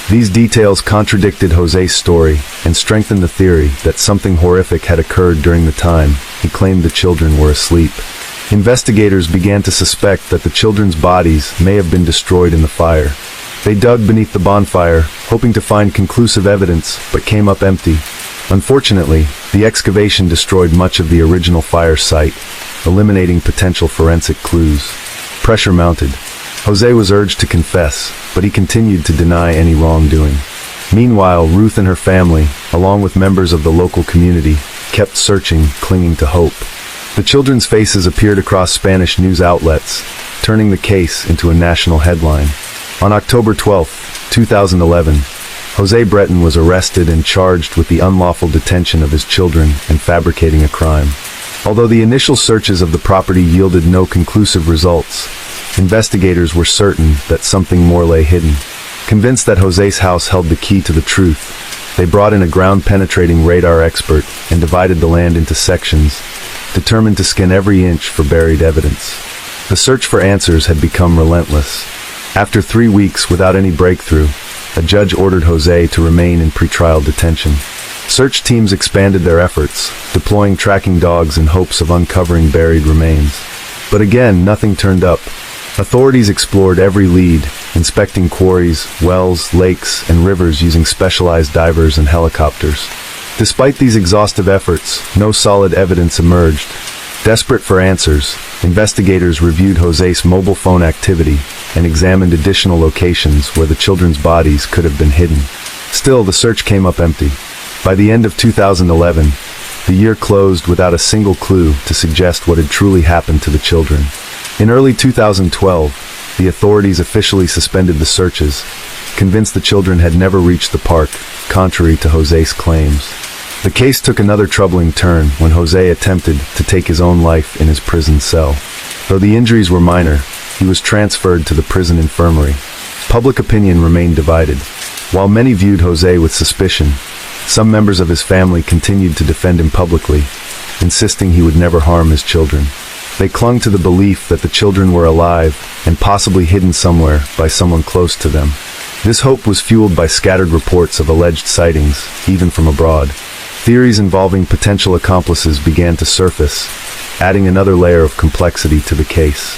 Speaker 1: These details contradicted Jose's story and strengthened the theory that something horrific had occurred during the time he claimed the children were asleep. Investigators began to suspect that the children's bodies may have been destroyed in the fire. They dug beneath the bonfire, hoping to find conclusive evidence, but came up empty. Unfortunately, the excavation destroyed much of the original fire site, eliminating potential forensic clues. Pressure mounted. Jose was urged to confess, but he continued to deny any wrongdoing. Meanwhile, Ruth and her family, along with members of the local community, kept searching, clinging to hope. The children's faces appeared across Spanish news outlets, turning the case into a national headline. On October 12, 2011, Jose Breton was arrested and charged with the unlawful detention of his children and fabricating a crime. Although the initial searches of the property yielded no conclusive results, investigators were certain that something more lay hidden. Convinced that Jose's house held the key to the truth, they brought in a ground-penetrating radar expert and divided the land into sections, determined to scan every inch for buried evidence. The search for answers had become relentless. After 3 weeks without any breakthrough, a judge ordered Jose to remain in pretrial detention. Search teams expanded their efforts, deploying tracking dogs in hopes of uncovering buried remains. But again, nothing turned up. Authorities explored every lead, inspecting quarries, wells, lakes, and rivers using specialized divers and helicopters. Despite these exhaustive efforts, no solid evidence emerged. Desperate for answers, investigators reviewed Jose's mobile phone activity and examined additional locations where the children's bodies could have been hidden. Still, the search came up empty. By the end of 2011, the year closed without a single clue to suggest what had truly happened to the children. In early 2012, the authorities officially suspended the searches, convinced the children had never reached the park, contrary to Jose's claims. The case took another troubling turn when Jose attempted to take his own life in his prison cell. Though the injuries were minor, he was transferred to the prison infirmary. Public opinion remained divided. While many viewed Jose with suspicion, some members of his family continued to defend him publicly, insisting he would never harm his children. They clung to the belief that the children were alive and possibly hidden somewhere by someone close to them. This hope was fueled by scattered reports of alleged sightings, even from abroad. Theories involving potential accomplices began to surface, adding another layer of complexity to the case.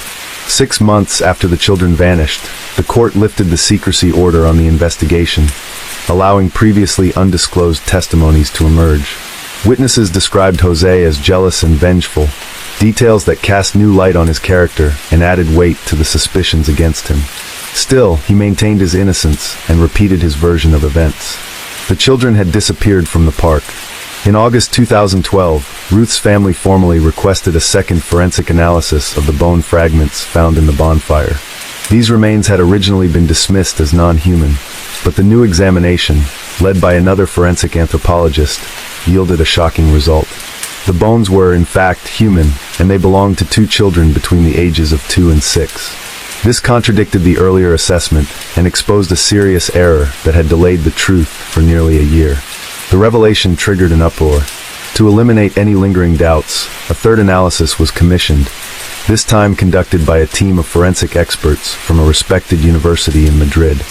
Speaker 1: 6 months after the children vanished, the court lifted the secrecy order on the investigation, allowing previously undisclosed testimonies to emerge. Witnesses described Jose as jealous and vengeful, details that cast new light on his character and added weight to the suspicions against him. Still, he maintained his innocence and repeated his version of events. The children had disappeared from the park. In August 2012, Ruth's family formally requested a second forensic analysis of the bone fragments found in the bonfire. These remains had originally been dismissed as non-human, but the new examination, led by another forensic anthropologist, yielded a shocking result. The bones were, in fact, human, and they belonged to 2 children between the ages of 2 and 6. This contradicted the earlier assessment and exposed a serious error that had delayed the truth for nearly a year. The revelation triggered an uproar. To eliminate any lingering doubts, a third analysis was commissioned, this time conducted by a team of forensic experts from a respected university in Madrid.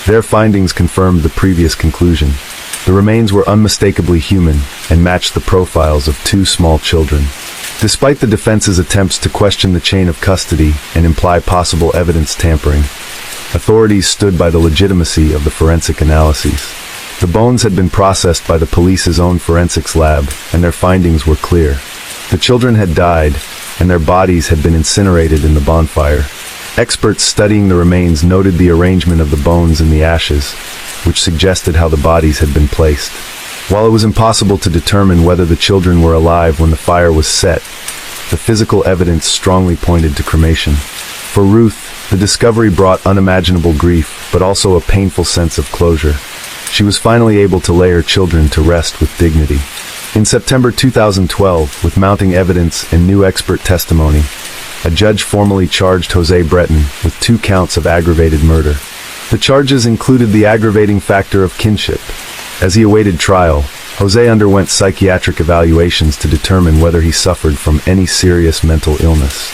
Speaker 1: Their findings confirmed the previous conclusion. The remains were unmistakably human and matched the profiles of 2 small children. Despite the defense's attempts to question the chain of custody and imply possible evidence tampering, authorities stood by the legitimacy of the forensic analyses. The bones had been processed by the police's own forensics lab, and their findings were clear. The children had died, and their bodies had been incinerated in the bonfire. Experts studying the remains noted the arrangement of the bones in the ashes, which suggested how the bodies had been placed. While it was impossible to determine whether the children were alive when the fire was set, the physical evidence strongly pointed to cremation. For Ruth, the discovery brought unimaginable grief, but also a painful sense of closure. She was finally able to lay her children to rest with dignity. In September 2012, with mounting evidence and new expert testimony, a judge formally charged Jose Breton with 2 counts of aggravated murder. The charges included the aggravating factor of kinship. As he awaited trial, Jose underwent psychiatric evaluations to determine whether he suffered from any serious mental illness.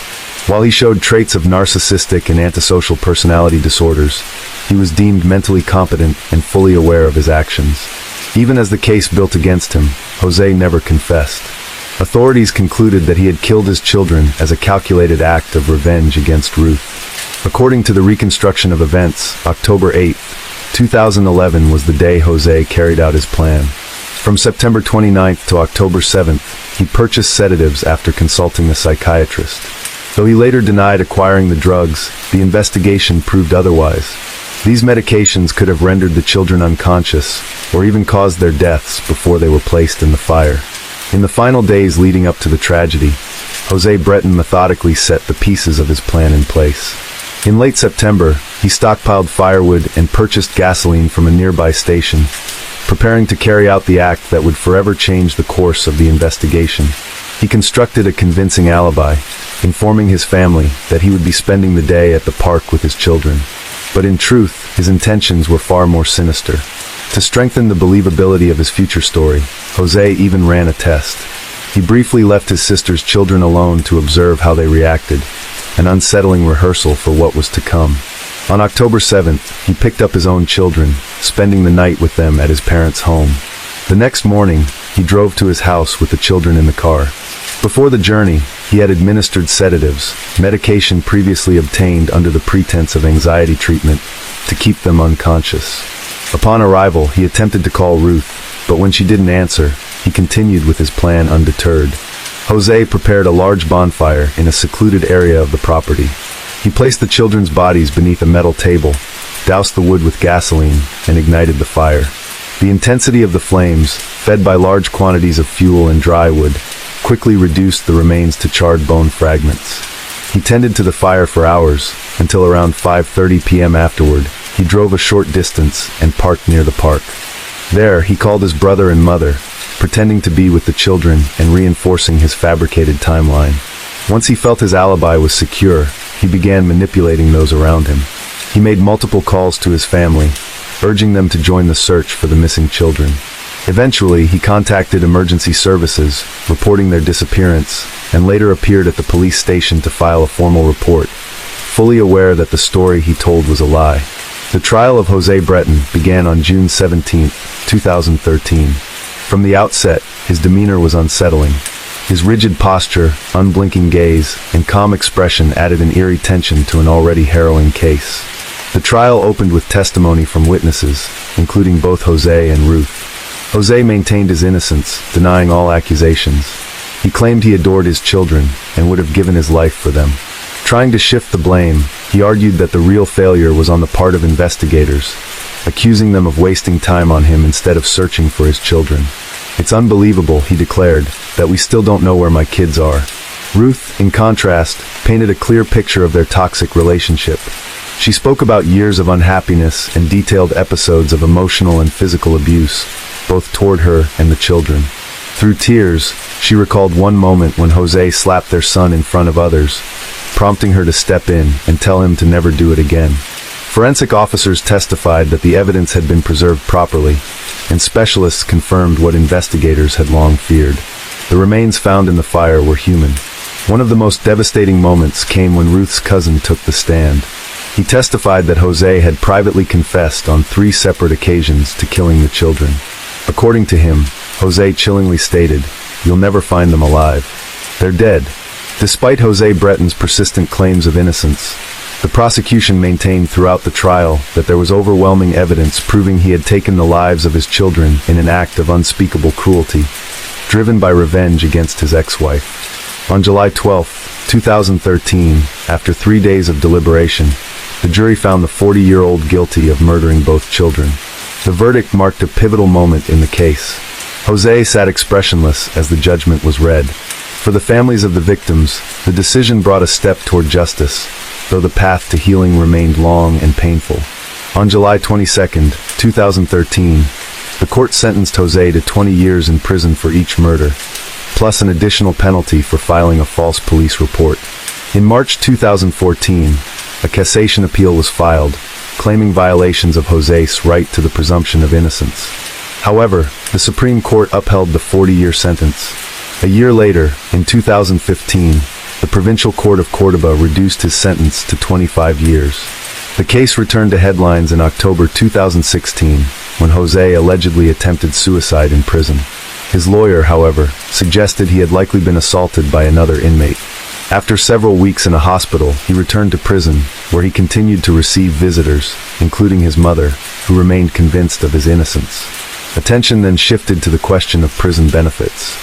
Speaker 1: While he showed traits of narcissistic and antisocial personality disorders, he was deemed mentally competent and fully aware of his actions. Even as the case built against him, Jose never confessed. Authorities concluded that he had killed his children as a calculated act of revenge against Ruth. According to the reconstruction of events, October 8, 2011 was the day Jose carried out his plan. From September 29th to October 7th, he purchased sedatives after consulting a psychiatrist. Though he later denied acquiring the drugs, the investigation proved otherwise. These medications could have rendered the children unconscious, or even caused their deaths before they were placed in the fire. In the final days leading up to the tragedy, Jose Breton methodically set the pieces of his plan in place. In late September, he stockpiled firewood and purchased gasoline from a nearby station, preparing to carry out the act that would forever change the course of the investigation. He constructed a convincing alibi, informing his family that he would be spending the day at the park with his children. But in truth, his intentions were far more sinister. To strengthen the believability of his future story, Jose even ran a test. He briefly left his sister's children alone to observe how they reacted, an unsettling rehearsal for what was to come. On October 7th, he picked up his own children, spending the night with them at his parents' home. The next morning, he drove to his house with the children in the car. Before the journey, he had administered sedatives, medication previously obtained under the pretense of anxiety treatment, to keep them unconscious. Upon arrival, he attempted to call Ruth, but when she didn't answer, he continued with his plan undeterred. Jose prepared a large bonfire in a secluded area of the property. He placed the children's bodies beneath a metal table, doused the wood with gasoline, and ignited the fire. The intensity of the flames, fed by large quantities of fuel and dry wood, quickly reduced the remains to charred bone fragments. He tended to the fire for hours, until around 5:30 p.m. Afterward, he drove a short distance and parked near the park. There, he called his brother and mother, pretending to be with the children and reinforcing his fabricated timeline. Once he felt his alibi was secure, he began manipulating those around him. He made multiple calls to his family, urging them to join the search for the missing children. Eventually, he contacted emergency services, reporting their disappearance, and later appeared at the police station to file a formal report, fully aware that the story he told was a lie. The trial of Jose Breton began on June 17, 2013. From the outset, his demeanor was unsettling. His rigid posture, unblinking gaze, and calm expression added an eerie tension to an already harrowing case. The trial opened with testimony from witnesses, including both Jose and Ruth. Jose maintained his innocence, denying all accusations. He claimed he adored his children and would have given his life for them. Trying to shift the blame, he argued that the real failure was on the part of investigators, accusing them of wasting time on him instead of searching for his children. "It's unbelievable," he declared, "that we still don't know where my kids are." Ruth, in contrast, painted a clear picture of their toxic relationship. She spoke about years of unhappiness and detailed episodes of emotional and physical abuse, both toward her and the children. Through tears, she recalled one moment when Jose slapped their son in front of others, prompting her to step in and tell him to never do it again. Forensic officers testified that the evidence had been preserved properly, and specialists confirmed what investigators had long feared. The remains found in the fire were human. One of the most devastating moments came when Ruth's cousin took the stand. He testified that Jose had privately confessed on 3 separate occasions to killing the children. According to him, Jose chillingly stated, "You'll never find them alive. They're dead." Despite Jose Breton's persistent claims of innocence, the prosecution maintained throughout the trial that there was overwhelming evidence proving he had taken the lives of his children in an act of unspeakable cruelty, driven by revenge against his ex-wife. On July 12, 2013, after 3 days of deliberation, the jury found the 40-year-old guilty of murdering both children. The verdict marked a pivotal moment in the case. Jose sat expressionless as the judgment was read. For the families of the victims, the decision brought a step toward justice, though the path to healing remained long and painful. On July 22, 2013, the court sentenced Jose to 20 years in prison for each murder, plus an additional penalty for filing a false police report. In March 2014, a cassation appeal was filed, claiming violations of Jose's right to the presumption of innocence. However, the Supreme Court upheld the 40-year sentence. A year later, in 2015, the Provincial Court of Córdoba reduced his sentence to 25 years. The case returned to headlines in October 2016, when Jose allegedly attempted suicide in prison. His lawyer, however, suggested he had likely been assaulted by another inmate. After several weeks in a hospital, he returned to prison, where he continued to receive visitors, including his mother, who remained convinced of his innocence. Attention then shifted to the question of prison benefits.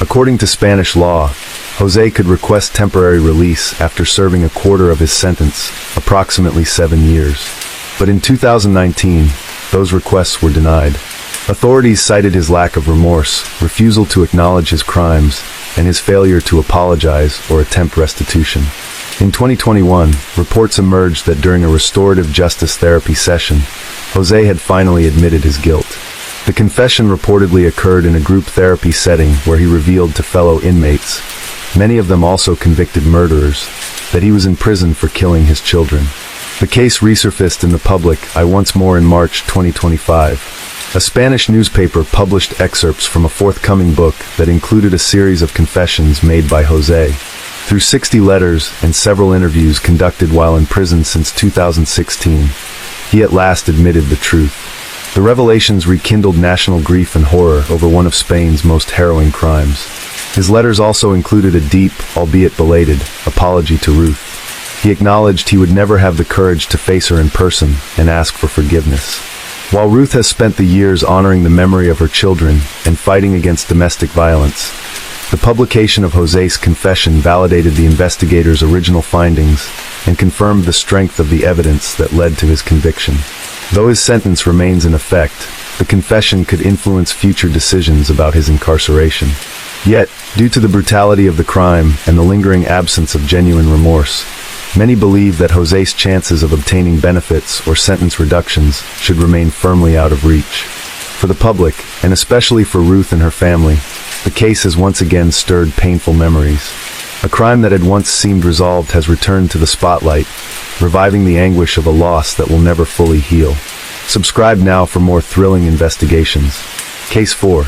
Speaker 1: According to Spanish law, Jose could request temporary release after serving a quarter of his sentence, approximately 7 years. But in 2019, those requests were denied. Authorities cited his lack of remorse, refusal to acknowledge his crimes, and his failure to apologize or attempt restitution. In 2021, reports emerged that during a restorative justice therapy session, Jose had finally admitted his guilt. The confession reportedly occurred in a group therapy setting where he revealed to fellow inmates, many of them also convicted murderers, that he was in prison for killing his children. The case resurfaced in the public eye once more in March 2025. A Spanish newspaper published excerpts from a forthcoming book that included a series of confessions made by Jose. Through 60 letters and several interviews conducted while in prison since 2016, he at last admitted the truth. The revelations rekindled national grief and horror over one of Spain's most harrowing crimes. His letters also included a deep, albeit belated, apology to Ruth. He acknowledged he would never have the courage to face her in person and ask for forgiveness. While Ruth has spent the years honoring the memory of her children and fighting against domestic violence, the publication of José's confession validated the investigators' original findings and confirmed the strength of the evidence that led to his conviction. Though his sentence remains in effect, the confession could influence future decisions about his incarceration. Yet, due to the brutality of the crime and the lingering absence of genuine remorse, many believe that José's chances of obtaining benefits or sentence reductions should remain firmly out of reach. For the public, and especially for Ruth and her family, the case has once again stirred painful memories. A crime that had once seemed resolved has returned to the spotlight, reviving the anguish of a loss that will never fully heal. Subscribe now for more thrilling investigations. Case 4.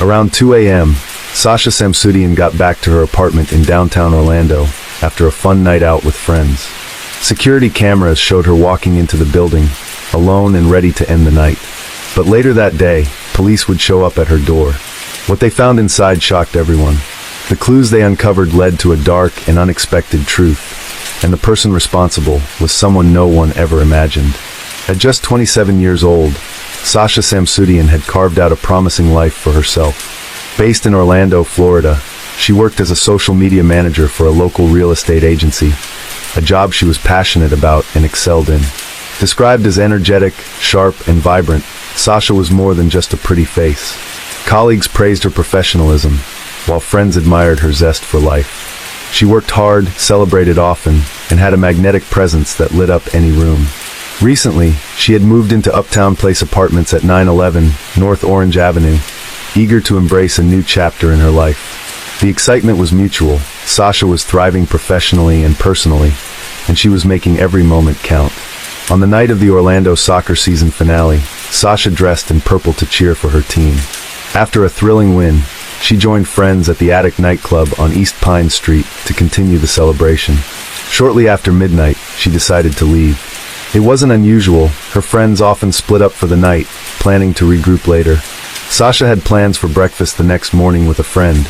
Speaker 1: Around 2 a.m., Sasha Samsudian got back to her apartment in downtown Orlando after a fun night out with friends. Security cameras showed her walking into the building, alone and ready to end the night. But later that day, police would show up at her door. What they found inside shocked everyone. The clues they uncovered led to a dark and unexpected truth, and the person responsible was someone no one ever imagined. At just 27 years old, Sasha Samsudian had carved out a promising life for herself. Based in Orlando, Florida, she worked as a social media manager for a local real estate agency, a job she was passionate about and excelled in. Described as energetic, sharp, and vibrant, Sasha was more than just a pretty face. Colleagues praised her professionalism, while friends admired her zest for life. She worked hard, celebrated often, and had a magnetic presence that lit up any room. Recently, she had moved into Uptown Place apartments at 911 North Orange Avenue, eager to embrace a new chapter in her life. The excitement was mutual. Sasha was thriving professionally and personally, and she was making every moment count. On the night of the Orlando soccer season finale, Sasha dressed in purple to cheer for her team. After a thrilling win, she joined friends at the Attic nightclub on East Pine Street to continue the celebration. Shortly after midnight, she decided to leave. It wasn't unusual. Her friends often split up for the night, planning to regroup later. Sasha had plans for breakfast the next morning with a friend,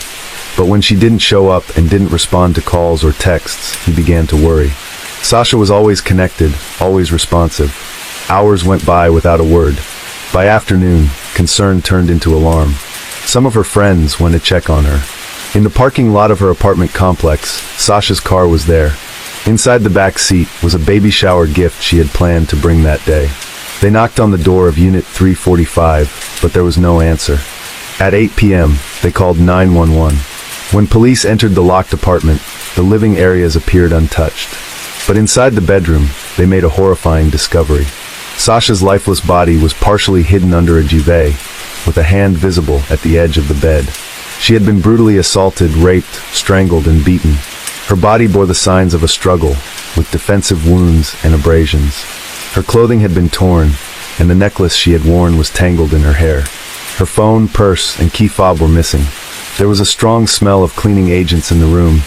Speaker 1: but when she didn't show up and didn't respond to calls or texts, he began to worry. Sasha was always connected, always responsive. Hours went by without a word. By afternoon, concern turned into alarm. Some of her friends went to check on her. In the parking lot of her apartment complex, Sasha's car was there. Inside the back seat was a baby shower gift she had planned to bring that day. They knocked on the door of Unit 345, but there was no answer. At 8 p.m., they called 911. When police entered the locked apartment, the living areas appeared untouched. But inside the bedroom, they made a horrifying discovery. Sasha's lifeless body was partially hidden under a duvet, with a hand visible at the edge of the bed. She had been brutally assaulted, raped, strangled, and beaten. Her body bore the signs of a struggle, with defensive wounds and abrasions. Her clothing had been torn, and the necklace she had worn was tangled in her hair. Her phone, purse, and key fob were missing. There was a strong smell of cleaning agents in the room,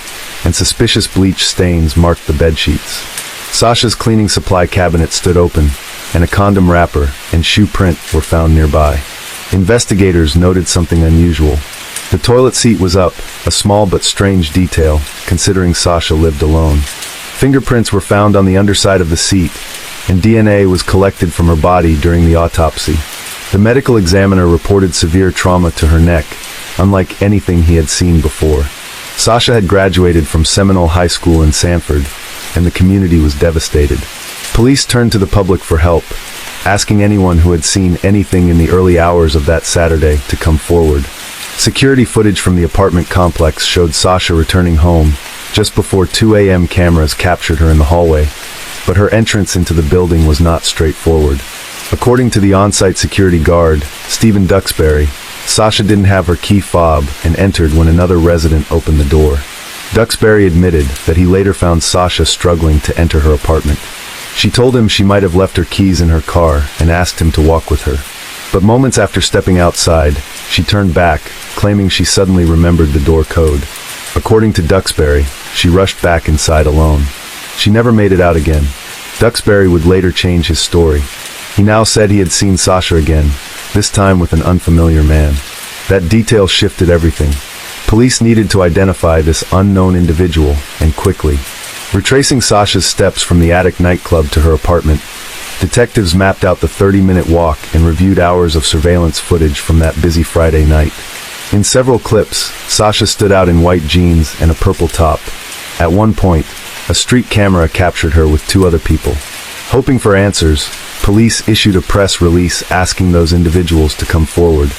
Speaker 1: and suspicious bleach stains marked the bedsheets. Sasha's cleaning supply cabinet stood open, and a condom wrapper and shoe print were found nearby. Investigators noted something unusual. The toilet seat was up, a small but strange detail, considering Sasha lived alone. Fingerprints were found on the underside of the seat, and DNA was collected from her body during the autopsy. The medical examiner reported severe trauma to her neck, unlike anything he had seen before. Sasha had graduated from Seminole High School in Sanford, and the community was devastated. Police turned to the public for help, asking anyone who had seen anything in the early hours of that Saturday to come forward. Security footage from the apartment complex showed Sasha returning home just before 2 a.m. Cameras captured her in the hallway, but her entrance into the building was not straightforward. According to the on-site security guard, Stephen Duxbury, Sasha didn't have her key fob and entered when another resident opened the door. Duxbury admitted that he later found Sasha struggling to enter her apartment. She told him she might have left her keys in her car and asked him to walk with her. But moments after stepping outside, she turned back, claiming she suddenly remembered the door code. According to Duxbury, she rushed back inside alone. She never made it out again. Duxbury would later change his story. He now said he had seen Sasha again, this time with an unfamiliar man. That detail shifted everything. Police needed to identify this unknown individual, and quickly. Retracing Sasha's steps from the attic nightclub to her apartment, detectives mapped out the 30-minute walk and reviewed hours of surveillance footage from that busy Friday night. In several clips, Sasha stood out in white jeans and a purple top. At one point, a street camera captured her with two other people. Hoping for answers, police issued a press release asking those individuals to come forward.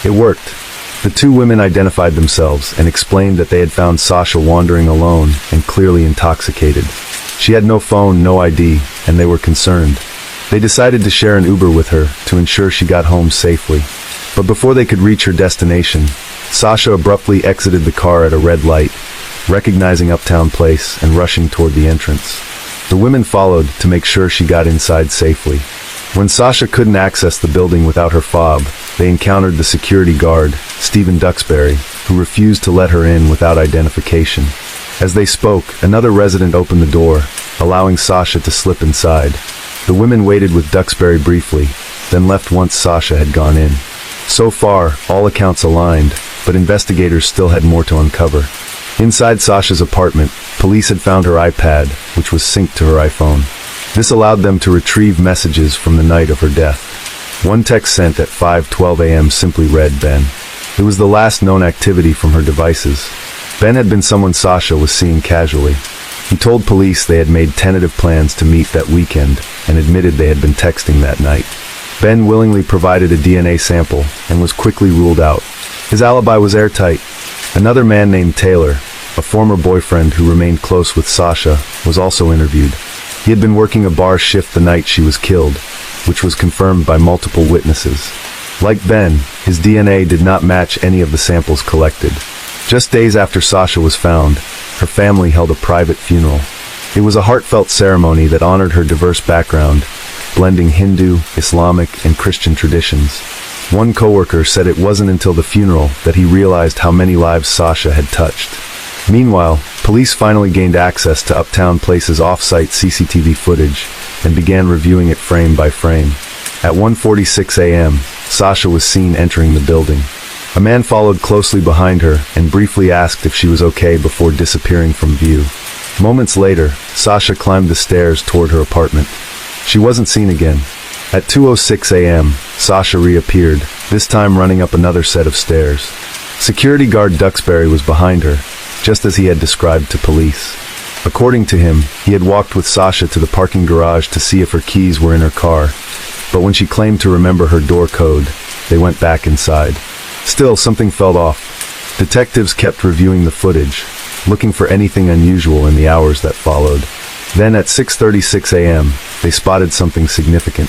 Speaker 1: It worked. The two women identified themselves and explained that they had found Sasha wandering alone and clearly intoxicated. She had no phone, no ID, and they were concerned. They decided to share an Uber with her to ensure she got home safely. But before they could reach her destination, Sasha abruptly exited the car at a red light, recognizing Uptown Place and rushing toward the entrance. The women followed to make sure she got inside safely. When Sasha couldn't access the building without her fob, they encountered the security guard, Stephen Duxbury, who refused to let her in without identification. As they spoke, another resident opened the door, allowing Sasha to slip inside. The women waited with Duxbury briefly, then left once Sasha had gone in. So far, all accounts aligned, but investigators still had more to uncover. Inside Sasha's apartment, police had found her iPad, which was synced to her iPhone. This allowed them to retrieve messages from the night of her death. One text sent at 5:12 a.m. simply read, "Ben." It was the last known activity from her devices. Ben had been someone Sasha was seeing casually. He told police they had made tentative plans to meet that weekend and admitted they had been texting that night. Ben willingly provided a DNA sample and was quickly ruled out. His alibi was airtight. Another man named Taylor, a former boyfriend who remained close with Sasha, was also interviewed. He had been working a bar shift the night she was killed, which was confirmed by multiple witnesses. Like Ben, his DNA did not match any of the samples collected. Just days after Sasha was found, her family held a private funeral. It was a heartfelt ceremony that honored her diverse background, blending Hindu, Islamic, and Christian traditions. One coworker said it wasn't until the funeral that he realized how many lives Sasha had touched. Meanwhile, police finally gained access to Uptown Place's off-site CCTV footage and began reviewing it frame by frame. At 1:46 a.m., Sasha was seen entering the building. A man followed closely behind her and briefly asked if she was okay before disappearing from view. Moments later, Sasha climbed the stairs toward her apartment. She wasn't seen again. At 2:06 a.m., Sasha reappeared, this time running up another set of stairs. Security guard Duxbury was behind her, just as he had described to police. According to him, he had walked with Sasha to the parking garage to see if her keys were in her car, but when she claimed to remember her door code, they went back inside. Still, something felt off. Detectives kept reviewing the footage, looking for anything unusual in the hours that followed. Then at 6:36 a.m., they spotted something significant.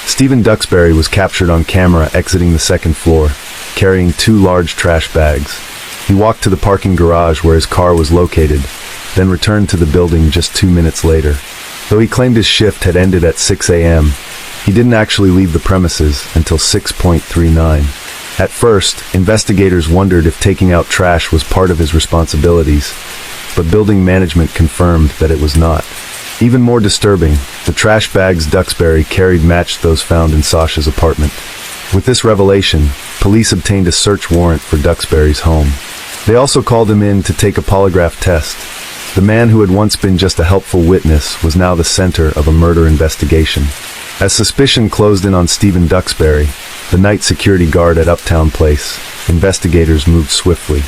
Speaker 1: Stephen Duxbury was captured on camera exiting the second floor, carrying two large trash bags. He walked to the parking garage where his car was located, then returned to the building just 2 minutes later. Though he claimed his shift had ended at 6 a.m., he didn't actually leave the premises until 6:39. At first, investigators wondered if taking out trash was part of his responsibilities, but building management confirmed that it was not. Even more disturbing, the trash bags Duxbury carried matched those found in Sasha's apartment. With this revelation, police obtained a search warrant for Duxbury's home. They also called him in to take a polygraph test. The man who had once been just a helpful witness was now the center of a murder investigation. As suspicion closed in on Stephen Duxbury, the night security guard at Uptown Place, investigators moved swiftly.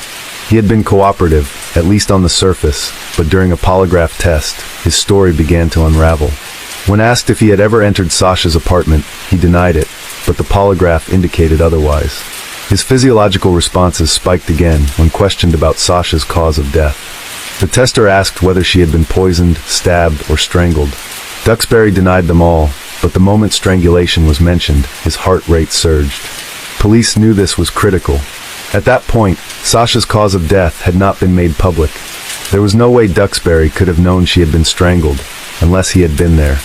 Speaker 1: He had been cooperative, at least on the surface, but during a polygraph test, his story began to unravel. When asked if he had ever entered Sasha's apartment, he denied it, but the polygraph indicated otherwise. His physiological responses spiked again when questioned about Sasha's cause of death. The tester asked whether she had been poisoned, stabbed, or strangled. Duxbury denied them all, but the moment strangulation was mentioned, his heart rate surged. Police knew this was critical. At that point, Sasha's cause of death had not been made public. There was no way Duxbury could have known she had been strangled, unless he had been there.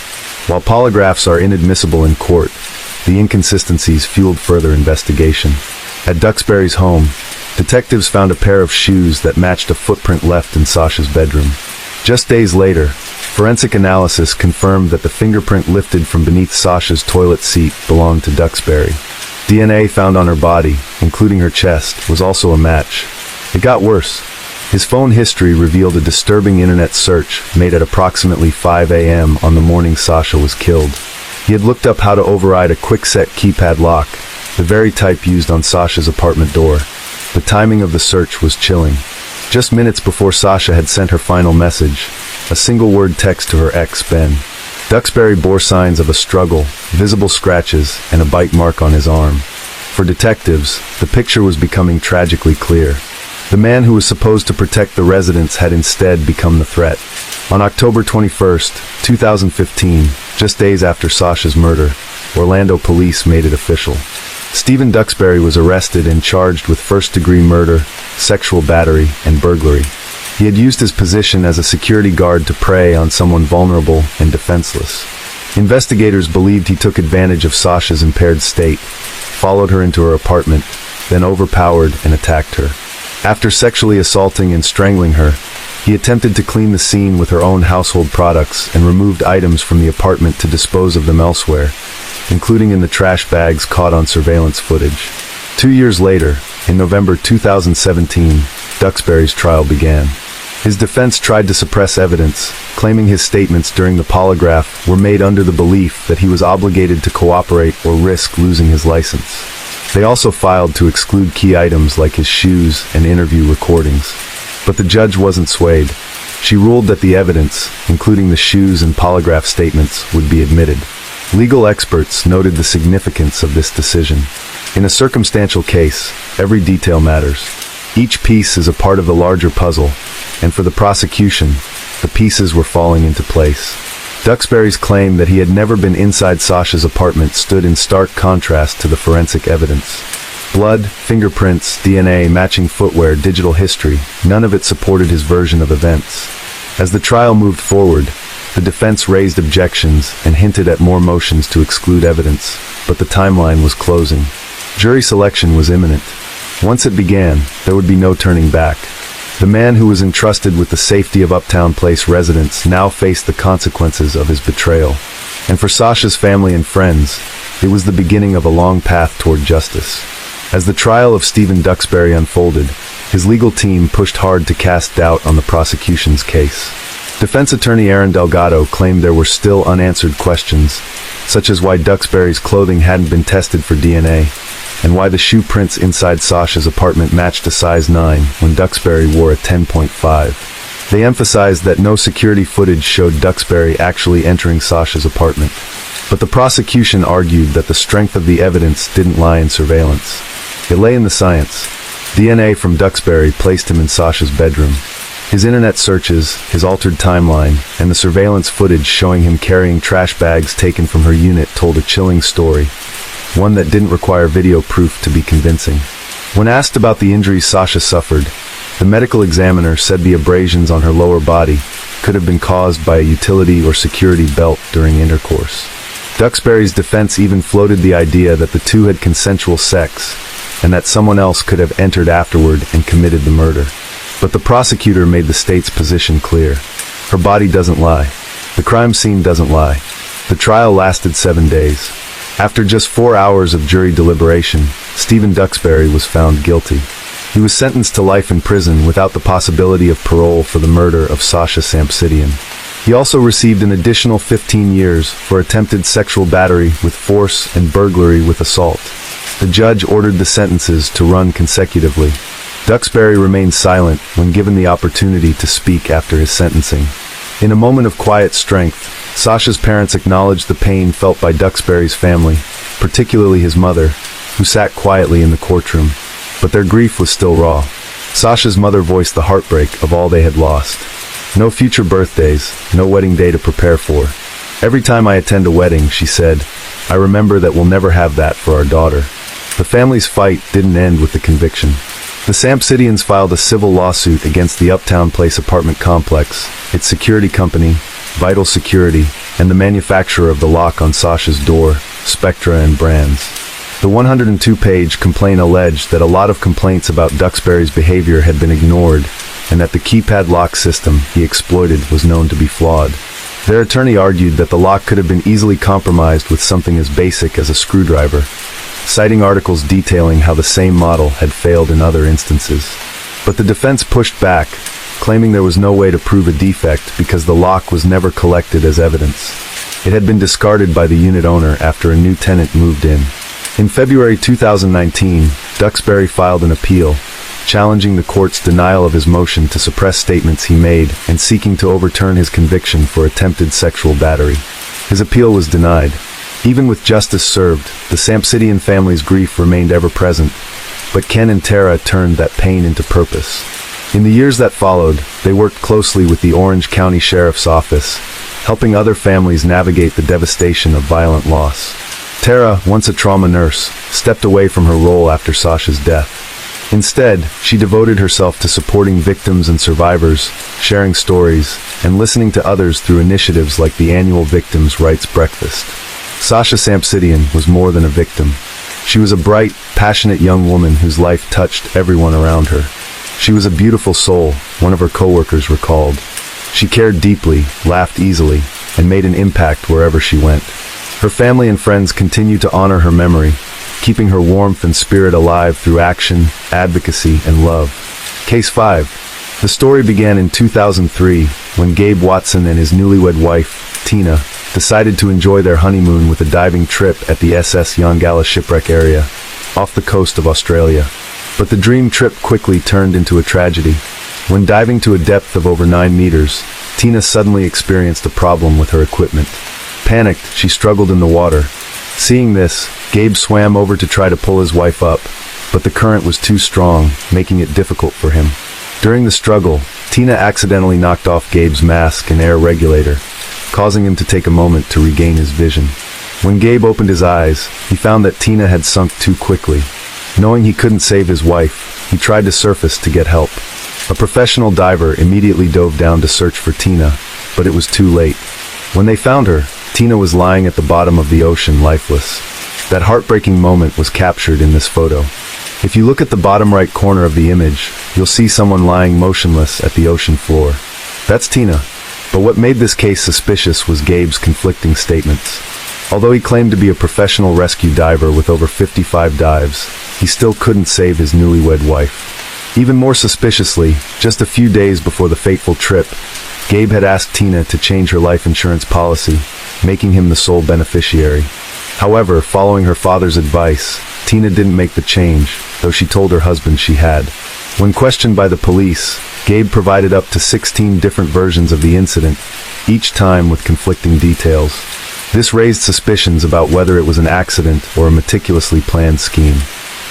Speaker 1: While polygraphs are inadmissible in court, the inconsistencies fueled further investigation. At Duxbury's home, detectives found a pair of shoes that matched a footprint left in Sasha's bedroom. Just days later, forensic analysis confirmed that the fingerprint lifted from beneath Sasha's toilet seat belonged to Duxbury. DNA found on her body, including her chest, was also a match. It got worse. His phone history revealed a disturbing internet search made at approximately 5 a.m. on the morning Sasha was killed. He had looked up how to override a quick-set keypad lock, the very type used on Sasha's apartment door. The timing of the search was chilling. Just minutes before Sasha had sent her final message, a single-word text to her ex, Ben. Duxbury bore signs of a struggle, visible scratches, and a bite mark on his arm. For detectives, the picture was becoming tragically clear. The man who was supposed to protect the residents had instead become the threat. On October 21, 2015, just days after Sasha's murder, Orlando police made it official. Stephen Duxbury was arrested and charged with first-degree murder, sexual battery, and burglary. He had used his position as a security guard to prey on someone vulnerable and defenseless. Investigators believed he took advantage of Sasha's impaired state, followed her into her apartment, then overpowered and attacked her. After sexually assaulting and strangling her, he attempted to clean the scene with her own household products and removed items from the apartment to dispose of them elsewhere, including in the trash bags caught on surveillance footage. 2 years later, in November 2017, Duxbury's trial began. His defense tried to suppress evidence, claiming his statements during the polygraph were made under the belief that he was obligated to cooperate or risk losing his license. They also filed to exclude key items like his shoes and interview recordings. But the judge wasn't swayed. She ruled that the evidence, including the shoes and polygraph statements, would be admitted. Legal experts noted the significance of this decision. In a circumstantial case, every detail matters. Each piece is a part of the larger puzzle, and for the prosecution, the pieces were falling into place. Duxbury's claim that he had never been inside Sasha's apartment stood in stark contrast to the forensic evidence. Blood, fingerprints, DNA, matching footwear, digital history, none of it supported his version of events. As the trial moved forward, the defense raised objections and hinted at more motions to exclude evidence, but the timeline was closing. Jury selection was imminent. Once it began, there would be no turning back. The man who was entrusted with the safety of Uptown Place residents now faced the consequences of his betrayal. And for Sasha's family and friends, it was the beginning of a long path toward justice. As the trial of Stephen Duxbury unfolded, his legal team pushed hard to cast doubt on the prosecution's case. Defense attorney Aaron Delgado claimed there were still unanswered questions, such as why Duxbury's clothing hadn't been tested for DNA, and why the shoe prints inside Sasha's apartment matched a size 9 when Duxbury wore a 10.5. They emphasized that no security footage showed Duxbury actually entering Sasha's apartment. But the prosecution argued that the strength of the evidence didn't lie in surveillance. It lay in the science. DNA from Duxbury placed him in Sasha's bedroom. His internet searches, his altered timeline, and the surveillance footage showing him carrying trash bags taken from her unit told a chilling story, one that didn't require video proof to be convincing. When asked about the injuries Sasha suffered, the medical examiner said the abrasions on her lower body could have been caused by a utility or security belt during intercourse. Duxbury's defense even floated the idea that the two had consensual sex, and that someone else could have entered afterward and committed the murder. But the prosecutor made the state's position clear. Her body doesn't lie. The crime scene doesn't lie. The trial lasted 7 days. After just 4 hours of jury deliberation, Stephen Duxbury was found guilty. He was sentenced to life in prison without the possibility of parole for the murder of Sasha Sampsidian. He also received an additional 15 years for attempted sexual battery with force and burglary with assault. The judge ordered the sentences to run consecutively. Duxbury remained silent when given the opportunity to speak after his sentencing. In a moment of quiet strength, Sasha's parents acknowledged the pain felt by Duxbury's family, particularly his mother, who sat quietly in the courtroom. But their grief was still raw. Sasha's mother voiced the heartbreak of all they had lost. No future birthdays, no wedding day to prepare for. Every time I attend a wedding, she said, I remember that we'll never have that for our daughter. The family's fight didn't end with the conviction. The Sampsidians filed a civil lawsuit against the Uptown Place apartment complex, its security company, Vital Security, and the manufacturer of the lock on Sasha's door, Spectra and Brands. The 102-page complaint alleged that a lot of complaints about Duxbury's behavior had been ignored, and that the keypad lock system he exploited was known to be flawed. Their attorney argued that the lock could have been easily compromised with something as basic as a screwdriver, citing articles detailing how the same model had failed in other instances. But the defense pushed back, claiming there was no way to prove a defect because the lock was never collected as evidence. It had been discarded by the unit owner after a new tenant moved in. In February 2019, Duxbury filed an appeal, challenging the court's denial of his motion to suppress statements he made and seeking to overturn his conviction for attempted sexual battery. His appeal was denied. Even with justice served, the Sampsidian family's grief remained ever present, but Ken and Tara turned that pain into purpose. In the years that followed, they worked closely with the Orange County Sheriff's Office, helping other families navigate the devastation of violent loss. Tara, once a trauma nurse, stepped away from her role after Sasha's death. Instead, she devoted herself to supporting victims and survivors, sharing stories, and listening to others through initiatives like the annual Victims' Rights Breakfast. Sasha Sampsidian was more than a victim. She was a bright, passionate young woman whose life touched everyone around her. She was a beautiful soul, one of her coworkers recalled. She cared deeply, laughed easily, and made an impact wherever she went. Her family and friends continue to honor her memory, keeping her warmth and spirit alive through action, advocacy, and love. Case 5. The story began in 2003 when Gabe Watson and his newlywed wife, Tina, decided to enjoy their honeymoon with a diving trip at the SS Yongala shipwreck area, off the coast of Australia. But the dream trip quickly turned into a tragedy. When diving to a depth of over 9 meters, Tina suddenly experienced a problem with her equipment. Panicked, she struggled in the water. Seeing this, Gabe swam over to try to pull his wife up, but the current was too strong, making it difficult for him. During the struggle, Tina accidentally knocked off Gabe's mask and air regulator, causing him to take a moment to regain his vision. When Gabe opened his eyes, he found that Tina had sunk too quickly. Knowing he couldn't save his wife, he tried to surface to get help. A professional diver immediately dove down to search for Tina, but it was too late. When they found her, Tina was lying at the bottom of the ocean lifeless. That heartbreaking moment was captured in this photo. If you look at the bottom right corner of the image, you'll see someone lying motionless at the ocean floor. That's Tina. But what made this case suspicious was Gabe's conflicting statements. Although he claimed to be a professional rescue diver with over 55 dives, he still couldn't save his newlywed wife. Even more suspiciously, just a few days before the fateful trip, Gabe had asked Tina to change her life insurance policy, making him the sole beneficiary. However, following her father's advice, Tina didn't make the change, though she told her husband she had. When questioned by the police, Gabe provided up to 16 different versions of the incident, each time with conflicting details. This raised suspicions about whether it was an accident or a meticulously planned scheme.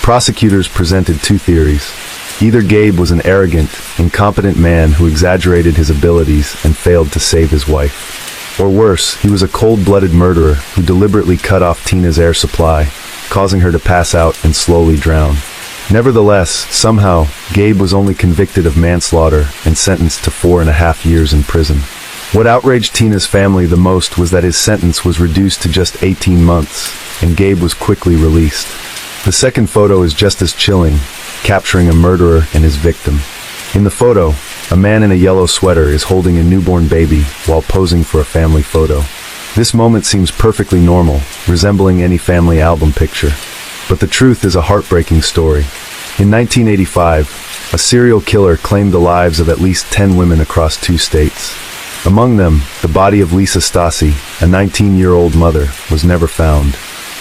Speaker 1: Prosecutors presented 2 theories. Either Gabe was an arrogant, incompetent man who exaggerated his abilities and failed to save his wife. Or worse, he was a cold-blooded murderer who deliberately cut off Tina's air supply, causing her to pass out and slowly drown. Nevertheless, somehow, Gabe was only convicted of manslaughter and sentenced to 4.5 years in prison. What outraged Tina's family the most was that his sentence was reduced to just 18 months, and Gabe was quickly released. The second photo is just as chilling, capturing a murderer and his victim. In the photo, a man in a yellow sweater is holding a newborn baby while posing for a family photo. This moment seems perfectly normal, resembling any family album picture. But the truth is a heartbreaking story. In 1985, a serial killer claimed the lives of at least 10 women across 2 states. Among them, the body of Lisa Stasi, a 19-year-old mother, was never found.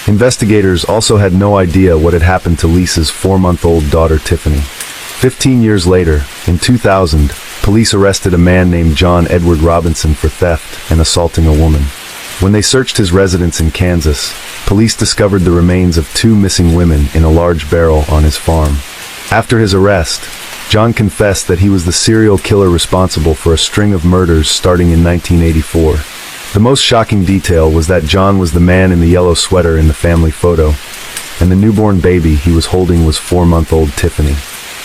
Speaker 1: Investigators also had no idea what had happened to Lisa's 4-month-old daughter Tiffany. 15 years later, in 2000, police arrested a man named John Edward Robinson for theft and assaulting a woman. When they searched his residence in Kansas, police discovered the remains of 2 missing women in a large barrel on his farm. After his arrest, John confessed that he was the serial killer responsible for a string of murders starting in 1984. The most shocking detail was that John was the man in the yellow sweater in the family photo, and the newborn baby he was holding was 4-month-old Tiffany.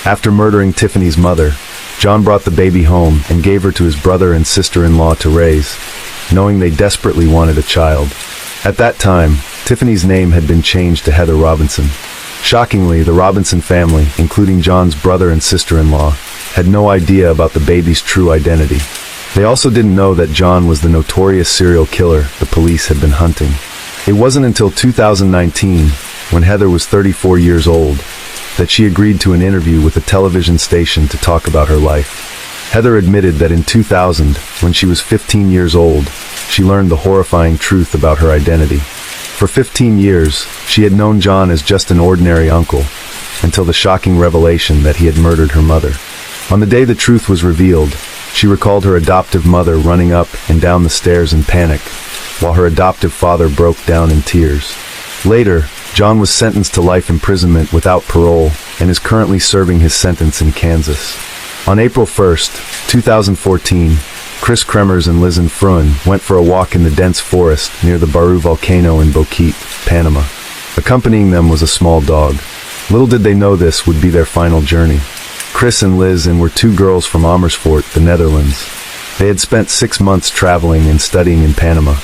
Speaker 1: After murdering Tiffany's mother, John brought the baby home and gave her to his brother and sister-in-law to raise, knowing they desperately wanted a child. At that time, Tiffany's name had been changed to Heather Robinson. Shockingly, the Robinson family, including John's brother and sister-in-law, had no idea about the baby's true identity. They also didn't know that John was the notorious serial killer the police had been hunting. It wasn't until 2019, when Heather was 34 years old, that she agreed to an interview with a television station to talk about her life. Heather admitted that in 2000, when she was 15 years old, she learned the horrifying truth about her identity. For 15 years, she had known John as just an ordinary uncle, until the shocking revelation that he had murdered her mother. On the day the truth was revealed, she recalled her adoptive mother running up and down the stairs in panic, while her adoptive father broke down in tears. Later, John was sentenced to life imprisonment without parole and is currently serving his sentence in Kansas. On April 1st, 2014, Chris Kremers and Liz Fruin went for a walk in the dense forest near the Baru volcano in Boquete, Panama. Accompanying them was a small dog. Little did they know this would be their final journey. Chris and Liz were two girls from Amersfoort, the Netherlands. They had spent 6 months traveling and studying in Panama.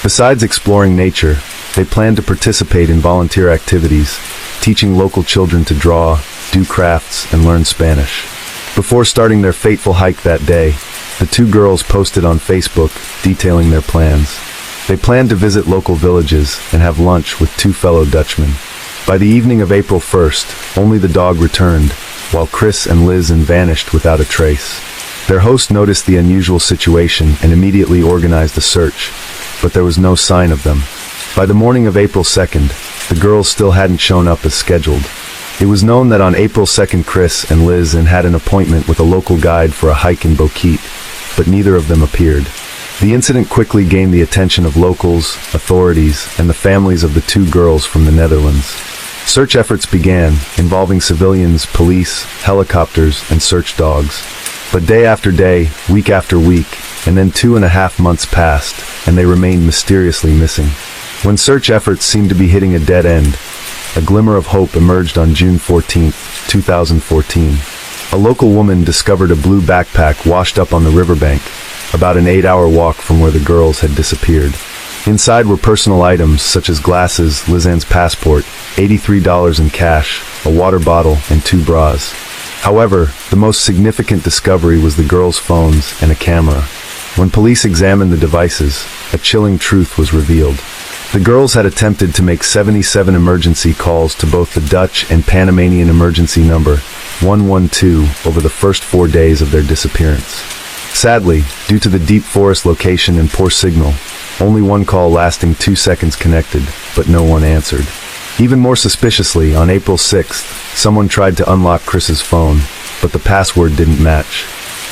Speaker 1: Besides exploring nature, they planned to participate in volunteer activities, teaching local children to draw, do crafts, and learn Spanish. Before starting their fateful hike that day, the two girls posted on Facebook detailing their plans. They planned to visit local villages and have lunch with two fellow Dutchmen. By the evening of April 1st, only the dog returned, while Chris and Liz vanished without a trace. Their host noticed the unusual situation and immediately organized a search, but there was no sign of them. By the morning of April 2nd, the girls still hadn't shown up as scheduled. It was known that on April 2nd Chris and Liz had an appointment with a local guide for a hike in Boquete, but neither of them appeared. The incident quickly gained the attention of locals, authorities, and the families of the two girls from the Netherlands. Search efforts began, involving civilians, police, helicopters, and search dogs. But day after day, week after week, and then 2.5 months passed, and they remained mysteriously missing. When search efforts seemed to be hitting a dead end, a glimmer of hope emerged on June 14, 2014. A local woman discovered a blue backpack washed up on the riverbank, about an 8-hour walk from where the girls had disappeared. Inside were personal items such as glasses, Lizanne's passport, $83 in cash, a water bottle, and 2 bras. However, the most significant discovery was the girls' phones and a camera. When police examined the devices, a chilling truth was revealed. The girls had attempted to make 77 emergency calls to both the Dutch and Panamanian emergency number 112 over the first 4 days of their disappearance. Sadly, due to the deep forest location and poor signal, only one call lasting 2 seconds connected, but no one answered. Even more suspiciously, on April 6th, someone tried to unlock Chris's phone, but the password didn't match.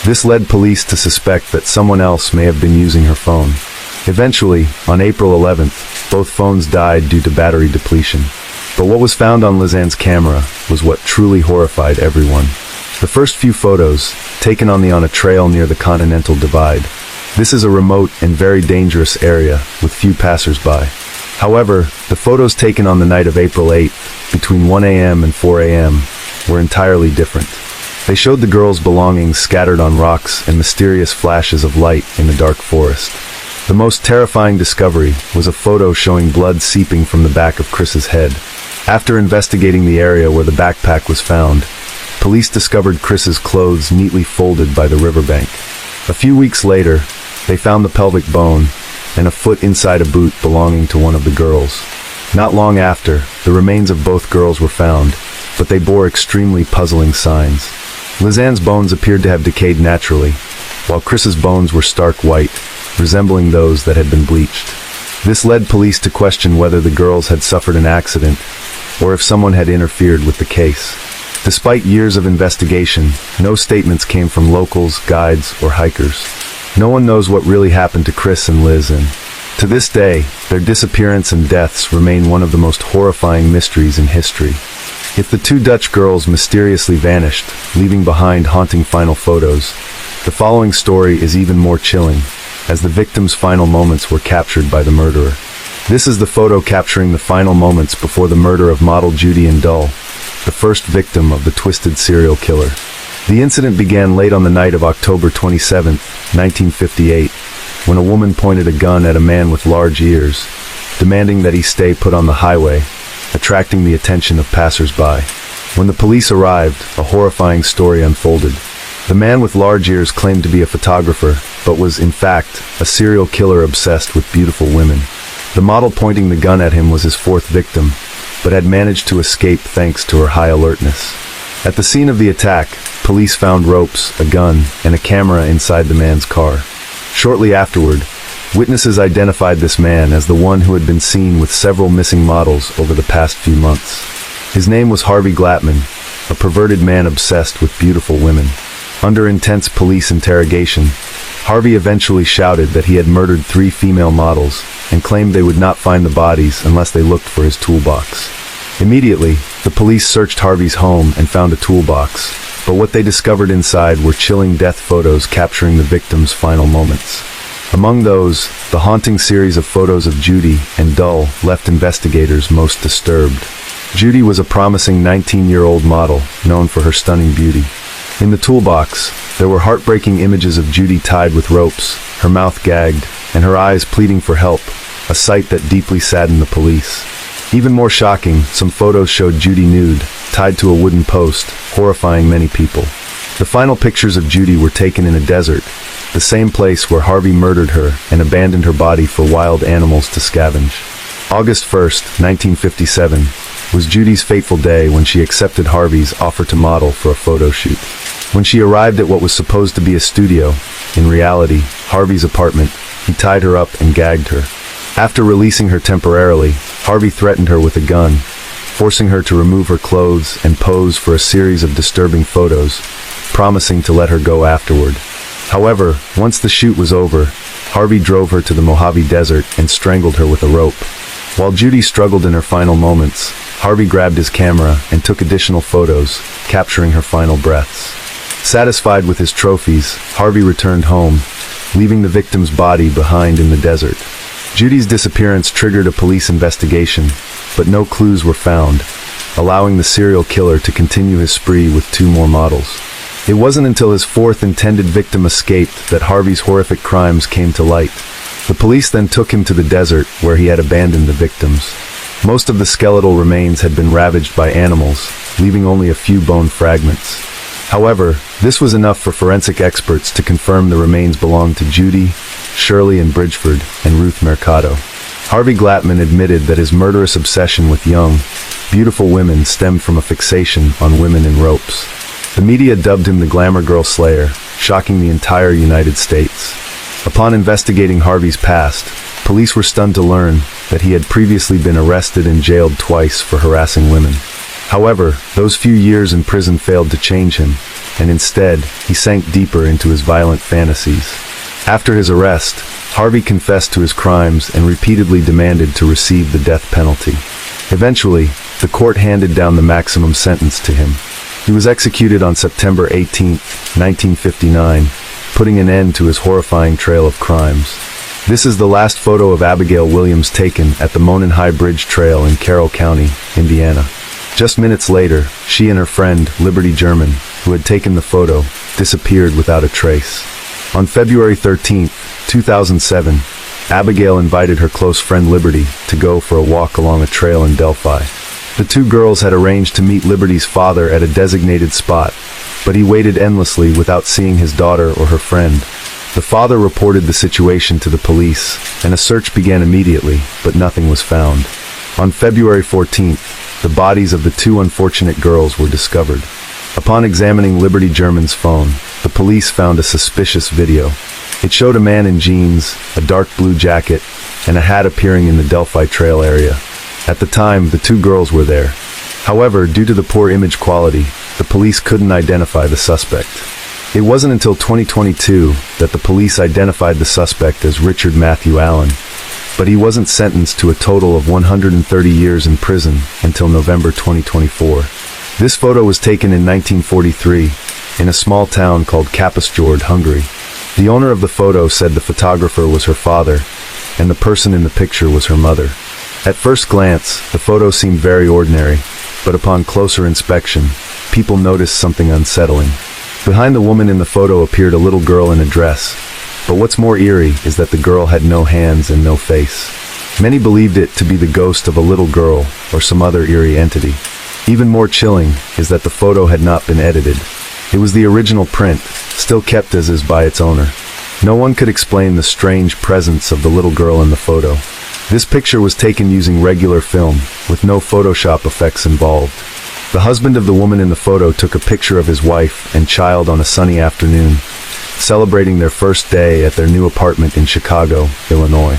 Speaker 1: This led police to suspect that someone else may have been using her phone. Eventually, on April 11th, both phones died due to battery depletion. But what was found on Lizanne's camera was what truly horrified everyone. The first few photos, taken on a trail near the Continental Divide. This is a remote and very dangerous area with few passers-by. However, the photos taken on the night of April 8th, between 1 a.m. and 4 a.m., were entirely different. They showed the girls' belongings scattered on rocks and mysterious flashes of light in the dark forest. The most terrifying discovery was a photo showing blood seeping from the back of Chris's head. After investigating the area where the backpack was found, police discovered Chris's clothes neatly folded by the riverbank. A few weeks later, they found the pelvic bone and a foot inside a boot belonging to one of the girls. Not long after, the remains of both girls were found, but they bore extremely puzzling signs. Lizanne's bones appeared to have decayed naturally, while Chris's bones were stark white, resembling those that had been bleached. This led police to question whether the girls had suffered an accident, or if someone had interfered with the case. Despite years of investigation, no statements came from locals, guides, or hikers. No one knows what really happened to Chris and Liz, and to this day, their disappearance and deaths remain one of the most horrifying mysteries in history. If the two Dutch girls mysteriously vanished, leaving behind haunting final photos, the following story is even more chilling, as the victim's final moments were captured by the murderer. This is the photo capturing the final moments before the murder of model Judy Dull, the first victim of the twisted serial killer. The incident began late on the night of October 27, 1958, when a woman pointed a gun at a man with large ears, demanding that he stay put on the highway, attracting the attention of passers-by. When the police arrived, a horrifying story unfolded. The man with large ears claimed to be a photographer, but was, in fact, a serial killer obsessed with beautiful women. The model pointing the gun at him was his fourth victim, but had managed to escape thanks to her high alertness. At the scene of the attack, police found ropes, a gun, and a camera inside the man's car. Shortly afterward, witnesses identified this man as the one who had been seen with several missing models over the past few months. His name was Harvey Glattman, a perverted man obsessed with beautiful women. Under intense police interrogation, Harvey eventually shouted that he had murdered 3 female models and claimed they would not find the bodies unless they looked for his toolbox. Immediately, the police searched Harvey's home and found a toolbox, but what they discovered inside were chilling death photos capturing the victims' final moments. Among those, the haunting series of photos of Judy and Dull left investigators most disturbed. Judy was a promising 19-year-old model, known for her stunning beauty. In the toolbox, there were heartbreaking images of Judy tied with ropes, her mouth gagged, and her eyes pleading for help, a sight that deeply saddened the police. Even more shocking, some photos showed Judy nude, tied to a wooden post, horrifying many people. The final pictures of Judy were taken in a desert, the same place where Harvey murdered her and abandoned her body for wild animals to scavenge. August 1st, 1957, was Judy's fateful day when she accepted Harvey's offer to model for a photo shoot. When she arrived at what was supposed to be a studio, in reality, Harvey's apartment, he tied her up and gagged her. After releasing her temporarily, Harvey threatened her with a gun, forcing her to remove her clothes and pose for a series of disturbing photos, promising to let her go afterward. However, once the shoot was over, Harvey drove her to the Mojave Desert and strangled her with a rope. While Judy struggled in her final moments, Harvey grabbed his camera and took additional photos, capturing her final breaths. Satisfied with his trophies, Harvey returned home, leaving the victim's body behind in the desert. Judy's disappearance triggered a police investigation, but no clues were found, allowing the serial killer to continue his spree with 2 more models. It wasn't until his 4th intended victim escaped that Harvey's horrific crimes came to light. The police then took him to the desert where he had abandoned the victims. Most of the skeletal remains had been ravaged by animals, leaving only a few bone fragments. However, this was enough for forensic experts to confirm the remains belonged to Judy, Shirley and Bridgeford, and Ruth Mercado. Harvey Glattman admitted that his murderous obsession with young, beautiful women stemmed from a fixation on women in ropes. The media dubbed him the Glamour Girl Slayer, shocking the entire United States. Upon investigating Harvey's past, police were stunned to learn that he had previously been arrested and jailed twice for harassing women. However, those few years in prison failed to change him, and instead, he sank deeper into his violent fantasies. After his arrest, Harvey confessed to his crimes and repeatedly demanded to receive the death penalty. Eventually, the court handed down the maximum sentence to him. He was executed on September 18, 1959, putting an end to his horrifying trail of crimes. This is the last photo of Abigail Williams taken at the Monon High Bridge Trail in Carroll County, Indiana. Just minutes later, she and her friend, Liberty German, who had taken the photo, disappeared without a trace. On February 13, 2007, Abigail invited her close friend Liberty to go for a walk along a trail in Delphi. The 2 girls had arranged to meet Liberty's father at a designated spot, but he waited endlessly without seeing his daughter or her friend. The father reported the situation to the police, and a search began immediately, but nothing was found. On February 14th, the bodies of the 2 unfortunate girls were discovered. Upon examining Liberty German's phone, the police found a suspicious video. It showed a man in jeans, a dark blue jacket, and a hat appearing in the Delphi Trail area. At the time, the 2 girls were there. However, due to the poor image quality, the police couldn't identify the suspect. It wasn't until 2022 that the police identified the suspect as Richard Matthew Allen, but he wasn't sentenced to a total of 130 years in prison until November 2024. This photo was taken in 1943 in a small town called Kapusjord, Hungary. The owner of the photo said the photographer was her father, and the person in the picture was her mother. At first glance, the photo seemed very ordinary, but upon closer inspection, people noticed something unsettling. Behind the woman in the photo appeared a little girl in a dress, but what's more eerie is that the girl had no hands and no face. Many believed it to be the ghost of a little girl or some other eerie entity. Even more chilling is that the photo had not been edited. It was the original print, still kept as is by its owner. No one could explain the strange presence of the little girl in the photo. This picture was taken using regular film, with no Photoshop effects involved. The husband of the woman in the photo took a picture of his wife and child on a sunny afternoon, celebrating their first day at their new apartment in Chicago, Illinois.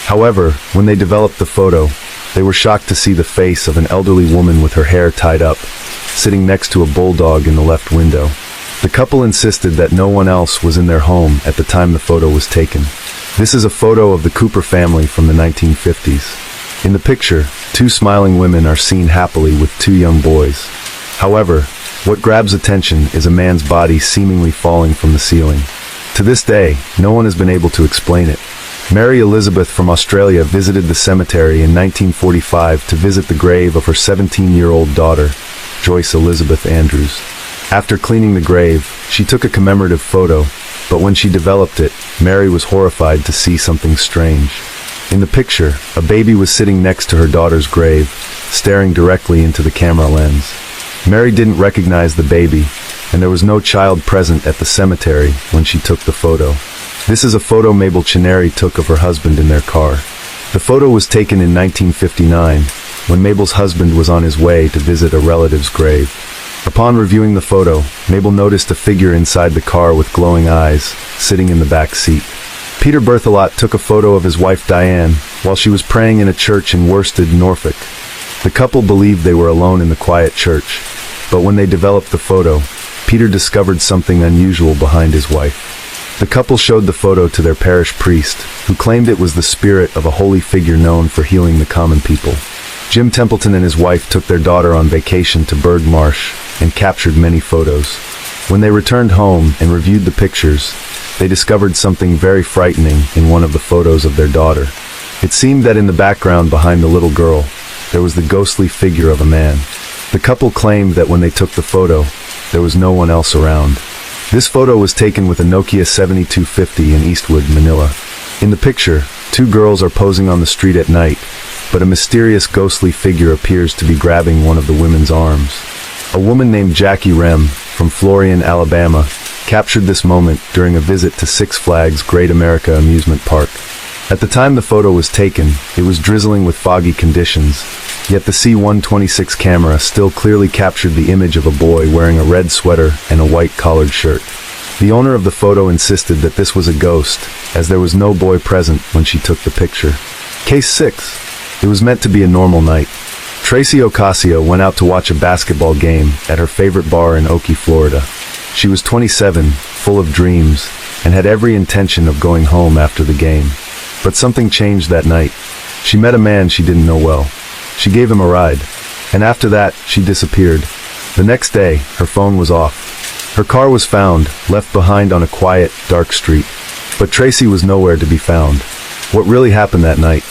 Speaker 1: However, when they developed the photo, they were shocked to see the face of an elderly woman with her hair tied up, sitting next to a bulldog in the left window. The couple insisted that no one else was in their home at the time the photo was taken. This is a photo of the Cooper family from the 1950s. In the picture, two smiling women are seen happily with two young boys. However, what grabs attention is a man's body seemingly falling from the ceiling. To this day, no one has been able to explain it. Mary Elizabeth from Australia visited the cemetery in 1945 to visit the grave of her 17-year-old daughter, Joyce Elizabeth Andrews. After cleaning the grave, she took a commemorative photo, but when she developed it, Mary was horrified to see something strange. In the picture, a baby was sitting next to her daughter's grave, staring directly into the camera lens. Mary didn't recognize the baby, and there was no child present at the cemetery when she took the photo. This is a photo Mabel Chinnery took of her husband in their car. The photo was taken in 1959, when Mabel's husband was on his way to visit a relative's grave. Upon reviewing the photo, Mabel noticed a figure inside the car with glowing eyes, sitting in the back seat. Peter Berthelot took a photo of his wife Diane while she was praying in a church in Worsted, Norfolk. The couple believed they were alone in the quiet church, but when they developed the photo, Peter discovered something unusual behind his wife. The couple showed the photo to their parish priest, who claimed it was the spirit of a holy figure known for healing the common people. Jim Templeton and his wife took their daughter on vacation to Bird Marsh and captured many photos. When they returned home and reviewed the pictures, they discovered something very frightening in one of the photos of their daughter. It seemed that in the background behind the little girl, there was the ghostly figure of a man. The couple claimed that when they took the photo, there was no one else around. This photo was taken with a Nokia 7250 in Eastwood, Manila. In the picture, two girls are posing on the street at night, but a mysterious ghostly figure appears to be grabbing one of the women's arms. A woman named Jackie Rem, from Florian, Alabama, captured this moment during a visit to Six Flags Great America amusement park. At the time the photo was taken, it was drizzling with foggy conditions, yet the C-126 camera still clearly captured the image of a boy wearing a red sweater and a white collared shirt. The owner of the photo insisted that this was a ghost, as there was no boy present when she took the picture. Case 6. It was meant to be a normal night. Tracy Ocasio went out to watch a basketball game at her favorite bar in Oakey, Florida. She was 27, full of dreams, and had every intention of going home after the game. But something changed that night. She met a man she didn't know well. She gave him a ride, and after that, she disappeared. The next day, her phone was off. Her car was found, left behind on a quiet, dark street. But Tracy was nowhere to be found. What really happened that night?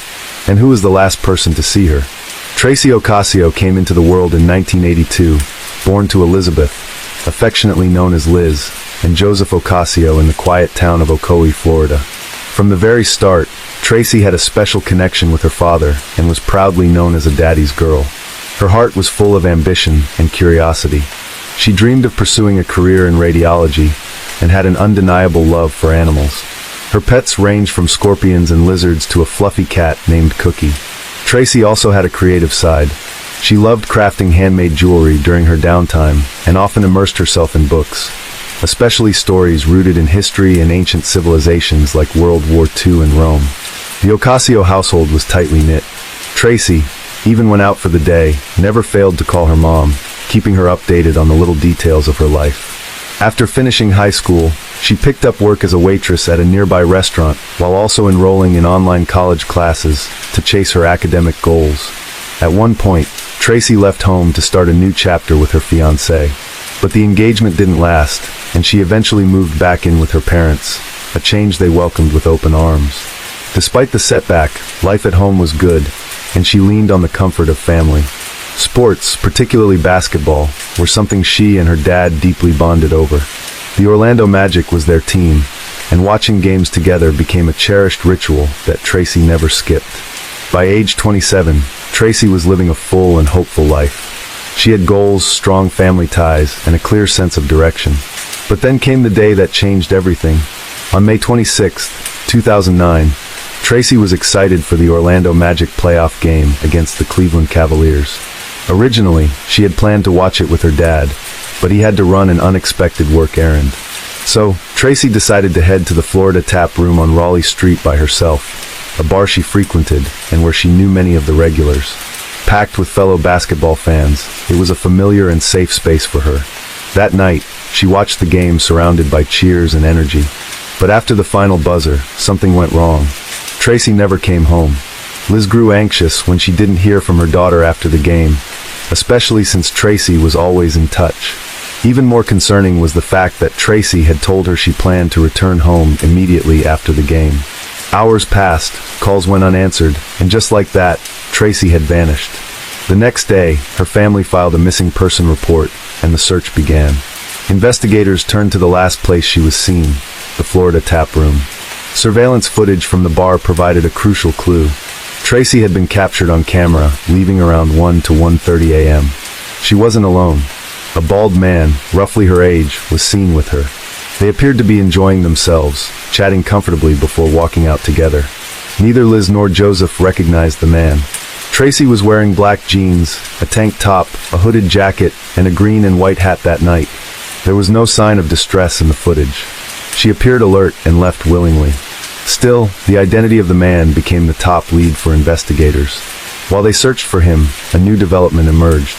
Speaker 1: And who was the last person to see her? Tracy Ocasio came into the world in 1982, born to Elizabeth, affectionately known as Liz, and Joseph Ocasio in the quiet town of Ocoee, Florida. From the very start, Tracy had a special connection with her father and was proudly known as a daddy's girl. Her heart was full of ambition and curiosity. She dreamed of pursuing a career in radiology and had an undeniable love for animals. Her pets ranged from scorpions and lizards to a fluffy cat named Cookie. Tracy also had a creative side. She loved crafting handmade jewelry during her downtime and often immersed herself in books, especially stories rooted in history and ancient civilizations like World War II and Rome. The Ocasio household was tightly knit. Tracy, even when out for the day, never failed to call her mom, keeping her updated on the little details of her life. After finishing high school, she picked up work as a waitress at a nearby restaurant while also enrolling in online college classes to chase her academic goals. At one point, Tracy left home to start a new chapter with her fiancé. But the engagement didn't last, and she eventually moved back in with her parents, a change they welcomed with open arms. Despite the setback, life at home was good, and she leaned on the comfort of family. Sports, particularly basketball, were something she and her dad deeply bonded over. The Orlando Magic was their team, and watching games together became a cherished ritual that Tracy never skipped. By age 27, Tracy was living a full and hopeful life. She had goals, strong family ties, and a clear sense of direction. But then came the day that changed everything. On May 26, 2009, Tracy was excited for the Orlando Magic playoff game against the Cleveland Cavaliers. Originally, she had planned to watch it with her dad, but he had to run an unexpected work errand. So, Tracy decided to head to the Florida Tap Room on Raleigh Street by herself, a bar she frequented and where she knew many of the regulars. Packed with fellow basketball fans, it was a familiar and safe space for her. That night, she watched the game surrounded by cheers and energy. But after the final buzzer, something went wrong. Tracy never came home. Liz grew anxious when she didn't hear from her daughter after the game, especially since Tracy was always in touch. Even more concerning was the fact that Tracy had told her she planned to return home immediately after the game. Hours passed, calls went unanswered, and just like that, Tracy had vanished. The next day, her family filed a missing person report, and the search began. Investigators turned to the last place she was seen, the Florida Tap Room. Surveillance footage from the bar provided a crucial clue. Tracy had been captured on camera, leaving around 1 to 1:30 a.m. She wasn't alone. A bald man, roughly her age, was seen with her. They appeared to be enjoying themselves, chatting comfortably before walking out together. Neither Liz nor Joseph recognized the man. Tracy was wearing black jeans, a tank top, a hooded jacket, and a green and white hat that night. There was no sign of distress in the footage. She appeared alert and left willingly. Still, the identity of the man became the top lead for investigators. While they searched for him, a new development emerged.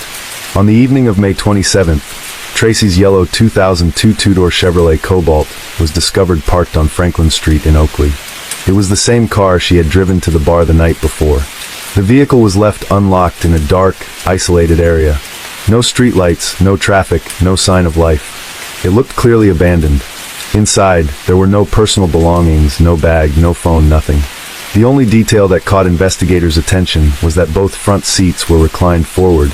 Speaker 1: On the evening of May 27th, Tracy's yellow 2002 two-door Chevrolet Cobalt was discovered parked on Franklin Street in Oakley. It was the same car she had driven to the bar the night before. The vehicle was left unlocked in a dark, isolated area. No streetlights, no traffic, no sign of life. It looked clearly abandoned. Inside, there were no personal belongings, no bag, no phone, nothing. The only detail that caught investigators' attention was that both front seats were reclined forward,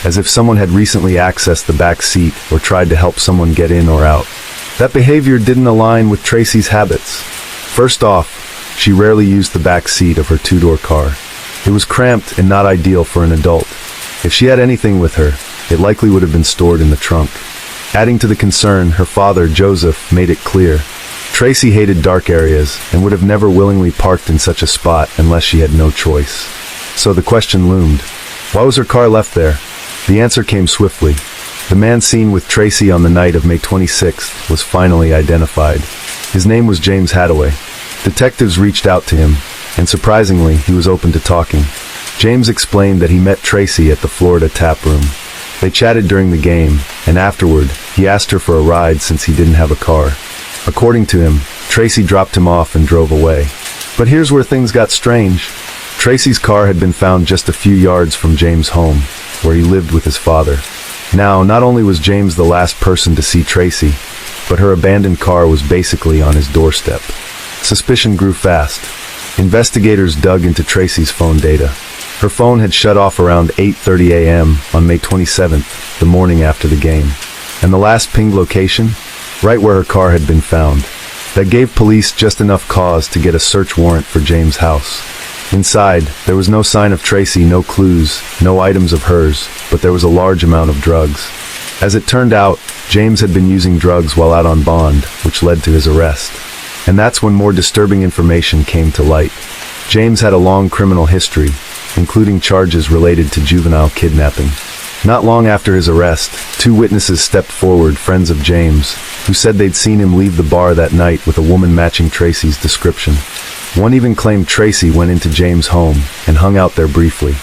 Speaker 1: as if someone had recently accessed the back seat or tried to help someone get in or out. That behavior didn't align with Tracy's habits. First off, she rarely used the back seat of her two-door car. It was cramped and not ideal for an adult. If she had anything with her, it likely would have been stored in the trunk. Adding to the concern, her father, Joseph, made it clear. Tracy hated dark areas and would have never willingly parked in such a spot unless she had no choice. So the question loomed. Why was her car left there? The answer came swiftly. The man seen with Tracy on the night of May 26th was finally identified. His name was James Hadaway. Detectives reached out to him, and surprisingly, he was open to talking. James explained that he met Tracy at the Florida Tap Room. They chatted during the game, and afterward, he asked her for a ride since he didn't have a car. According to him, Tracy dropped him off and drove away. But here's where things got strange. Tracy's car had been found just a few yards from James' home, where he lived with his father. Now, not only was James the last person to see Tracy, but her abandoned car was basically on his doorstep. Suspicion grew fast. Investigators dug into Tracy's phone data. Her phone had shut off around 8:30 a.m. on May 27th, the morning after the game. And the last pinged location? Right where her car had been found. That gave police just enough cause to get a search warrant for James' house. Inside, there was no sign of Tracy, no clues, no items of hers, but there was a large amount of drugs. As it turned out, James had been using drugs while out on bond, which led to his arrest. And that's when more disturbing information came to light. James had a long criminal history, including charges related to juvenile kidnapping. Not long after his arrest, two witnesses stepped forward, friends of James, who said they'd seen him leave the bar that night with a woman matching Tracy's description. One even claimed Tracy went into James' home and hung out there briefly.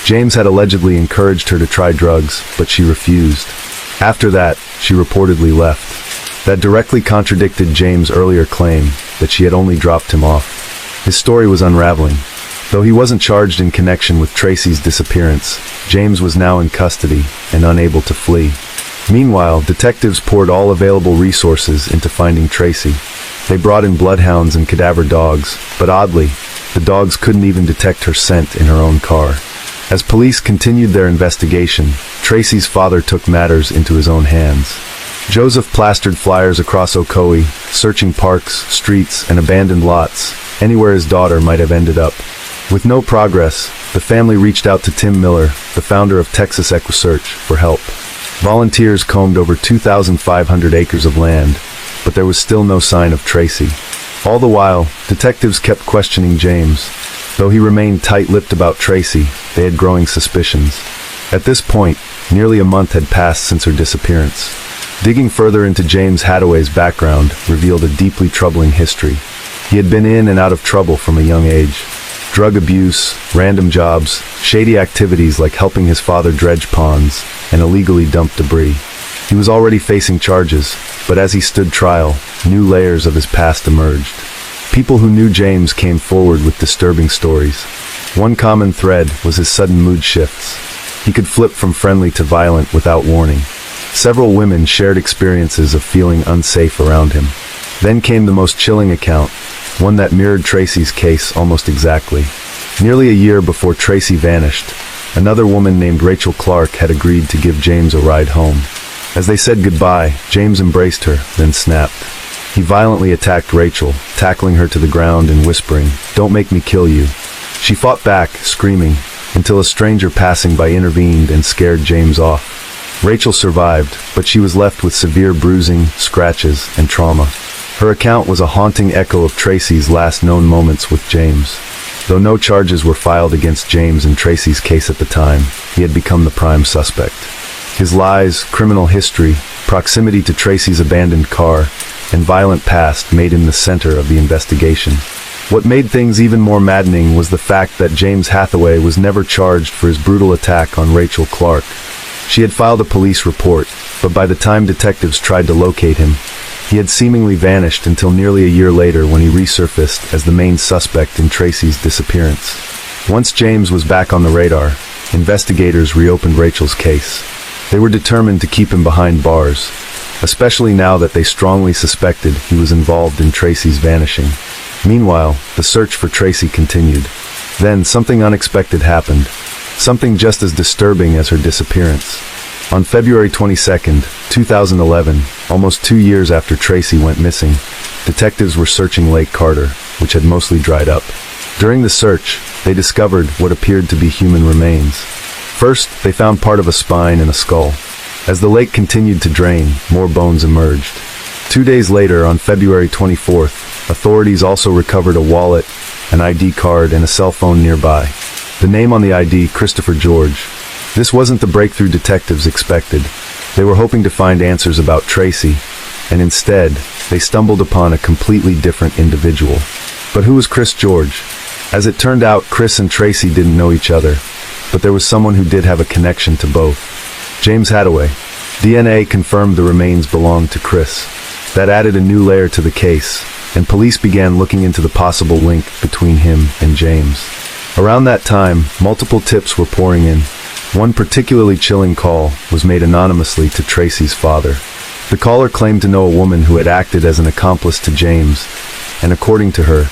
Speaker 1: James had allegedly encouraged her to try drugs, but she refused. After that, she reportedly left. That directly contradicted James' earlier claim that she had only dropped him off. His story was unraveling. Though he wasn't charged in connection with Tracy's disappearance, James was now in custody and unable to flee. Meanwhile, detectives poured all available resources into finding Tracy. They brought in bloodhounds and cadaver dogs, but oddly, the dogs couldn't even detect her scent in her own car. As police continued their investigation, Tracy's father took matters into his own hands. Joseph plastered flyers across Ocoee, searching parks, streets, and abandoned lots, anywhere his daughter might have ended up. With no progress, the family reached out to Tim Miller, the founder of Texas EquiSearch, for help. Volunteers combed over 2,500 acres of land, but there was still no sign of Tracy. All the while, detectives kept questioning James. Though he remained tight-lipped about Tracy, they had growing suspicions. At this point, nearly a month had passed since her disappearance. Digging further into James Hadaway's background revealed a deeply troubling history. He had been in and out of trouble from a young age. Drug abuse, random jobs, shady activities like helping his father dredge ponds, and illegally dumped debris. He was already facing charges, but as he stood trial, new layers of his past emerged. People who knew James came forward with disturbing stories. One common thread was his sudden mood shifts. He could flip from friendly to violent without warning. Several women shared experiences of feeling unsafe around him. Then came the most chilling account, one that mirrored Tracy's case almost exactly. Nearly a year before Tracy vanished, another woman named Rachel Clark had agreed to give James a ride home. As they said goodbye, James embraced her, then snapped. He violently attacked Rachel, tackling her to the ground and whispering, "Don't make me kill you." She fought back, screaming, until a stranger passing by intervened and scared James off. Rachel survived, but she was left with severe bruising, scratches, and trauma. Her account was a haunting echo of Tracy's last known moments with James. Though no charges were filed against James in Tracy's case at the time, he had become the prime suspect. His lies, criminal history, proximity to Tracy's abandoned car, and violent past made him the center of the investigation. What made things even more maddening was the fact that James Hathaway was never charged for his brutal attack on Rachel Clark. She had filed a police report, but by the time detectives tried to locate him, he had seemingly vanished until nearly a year later when he resurfaced as the main suspect in Tracy's disappearance. Once James was back on the radar, investigators reopened Rachel's case. They were determined to keep him behind bars, especially now that they strongly suspected he was involved in Tracy's vanishing. Meanwhile, the search for Tracy continued. Then something unexpected happened, something just as disturbing as her disappearance. On February 22, 2011, almost 2 years after Tracy went missing, detectives were searching Lake Carter, which had mostly dried up. During the search, they discovered what appeared to be human remains. First, they found part of a spine and a skull. As the lake continued to drain, more bones emerged. 2 days later, on February 24th, authorities also recovered a wallet, an ID card, and a cell phone nearby. The name on the ID, Christopher George. This wasn't the breakthrough detectives expected. They were hoping to find answers about Tracy, and instead, they stumbled upon a completely different individual. But who was Chris George? As it turned out, Chris and Tracy didn't know each other, but there was someone who did have a connection to both. James Hadaway. DNA confirmed the remains belonged to Chris. That added a new layer to the case, and police began looking into the possible link between him and James. Around that time, multiple tips were pouring in. One particularly chilling call was made anonymously to Tracy's father. The caller claimed to know a woman who had acted as an accomplice to James, and according to her,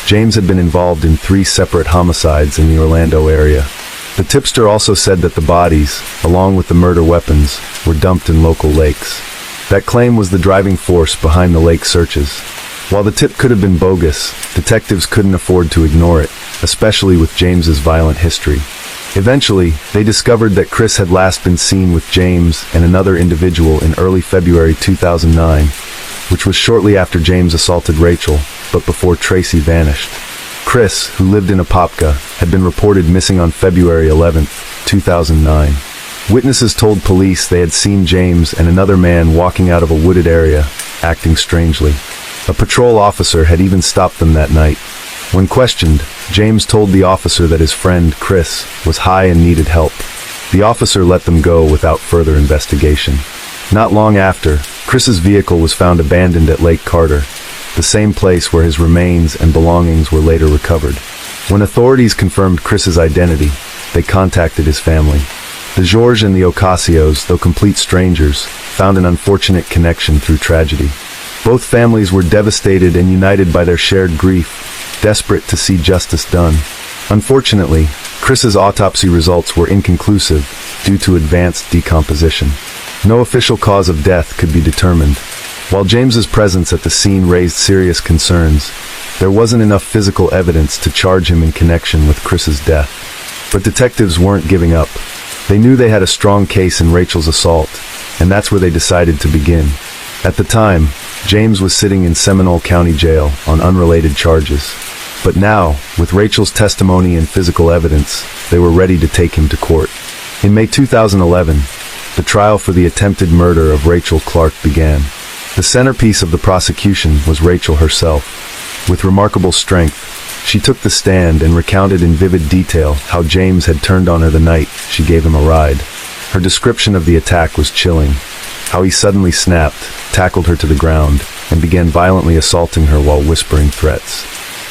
Speaker 1: James had been involved in 3 separate homicides in the Orlando area. The tipster also said that the bodies, along with the murder weapons, were dumped in local lakes. That claim was the driving force behind the lake searches. While the tip could have been bogus, detectives couldn't afford to ignore it, especially with James's violent history. Eventually, they discovered that Chris had last been seen with James and another individual in early February 2009, which was shortly after James assaulted Rachel, but before Tracy vanished. Chris, who lived in Apopka, had been reported missing on February 11, 2009. Witnesses told police they had seen James and another man walking out of a wooded area, acting strangely. A patrol officer had even stopped them that night. When questioned, James told the officer that his friend, Chris, was high and needed help. The officer let them go without further investigation. Not long after, Chris's vehicle was found abandoned at Lake Carter, the same place where his remains and belongings were later recovered. When authorities confirmed Chris's identity, they contacted his family. The George and the Ocasios, though complete strangers, found an unfortunate connection through tragedy. Both families were devastated and united by their shared grief, desperate to see justice done. Unfortunately, Chris's autopsy results were inconclusive due to advanced decomposition. No official cause of death could be determined. While James's presence at the scene raised serious concerns, There wasn't enough physical evidence to charge him in connection with Chris's death. But detectives weren't giving up. They knew they had a strong case in Rachel's assault, and that's where they decided to begin. At the time, James was sitting in Seminole County Jail on unrelated charges. But now, with Rachel's testimony and physical evidence, they were ready to take him to court. In May 2011, the trial for the attempted murder of Rachel Clark began. The centerpiece of the prosecution was Rachel herself. With remarkable strength, she took the stand and recounted in vivid detail how James had turned on her the night she gave him a ride. Her description of the attack was chilling. How he suddenly snapped, tackled her to the ground, and began violently assaulting her while whispering threats.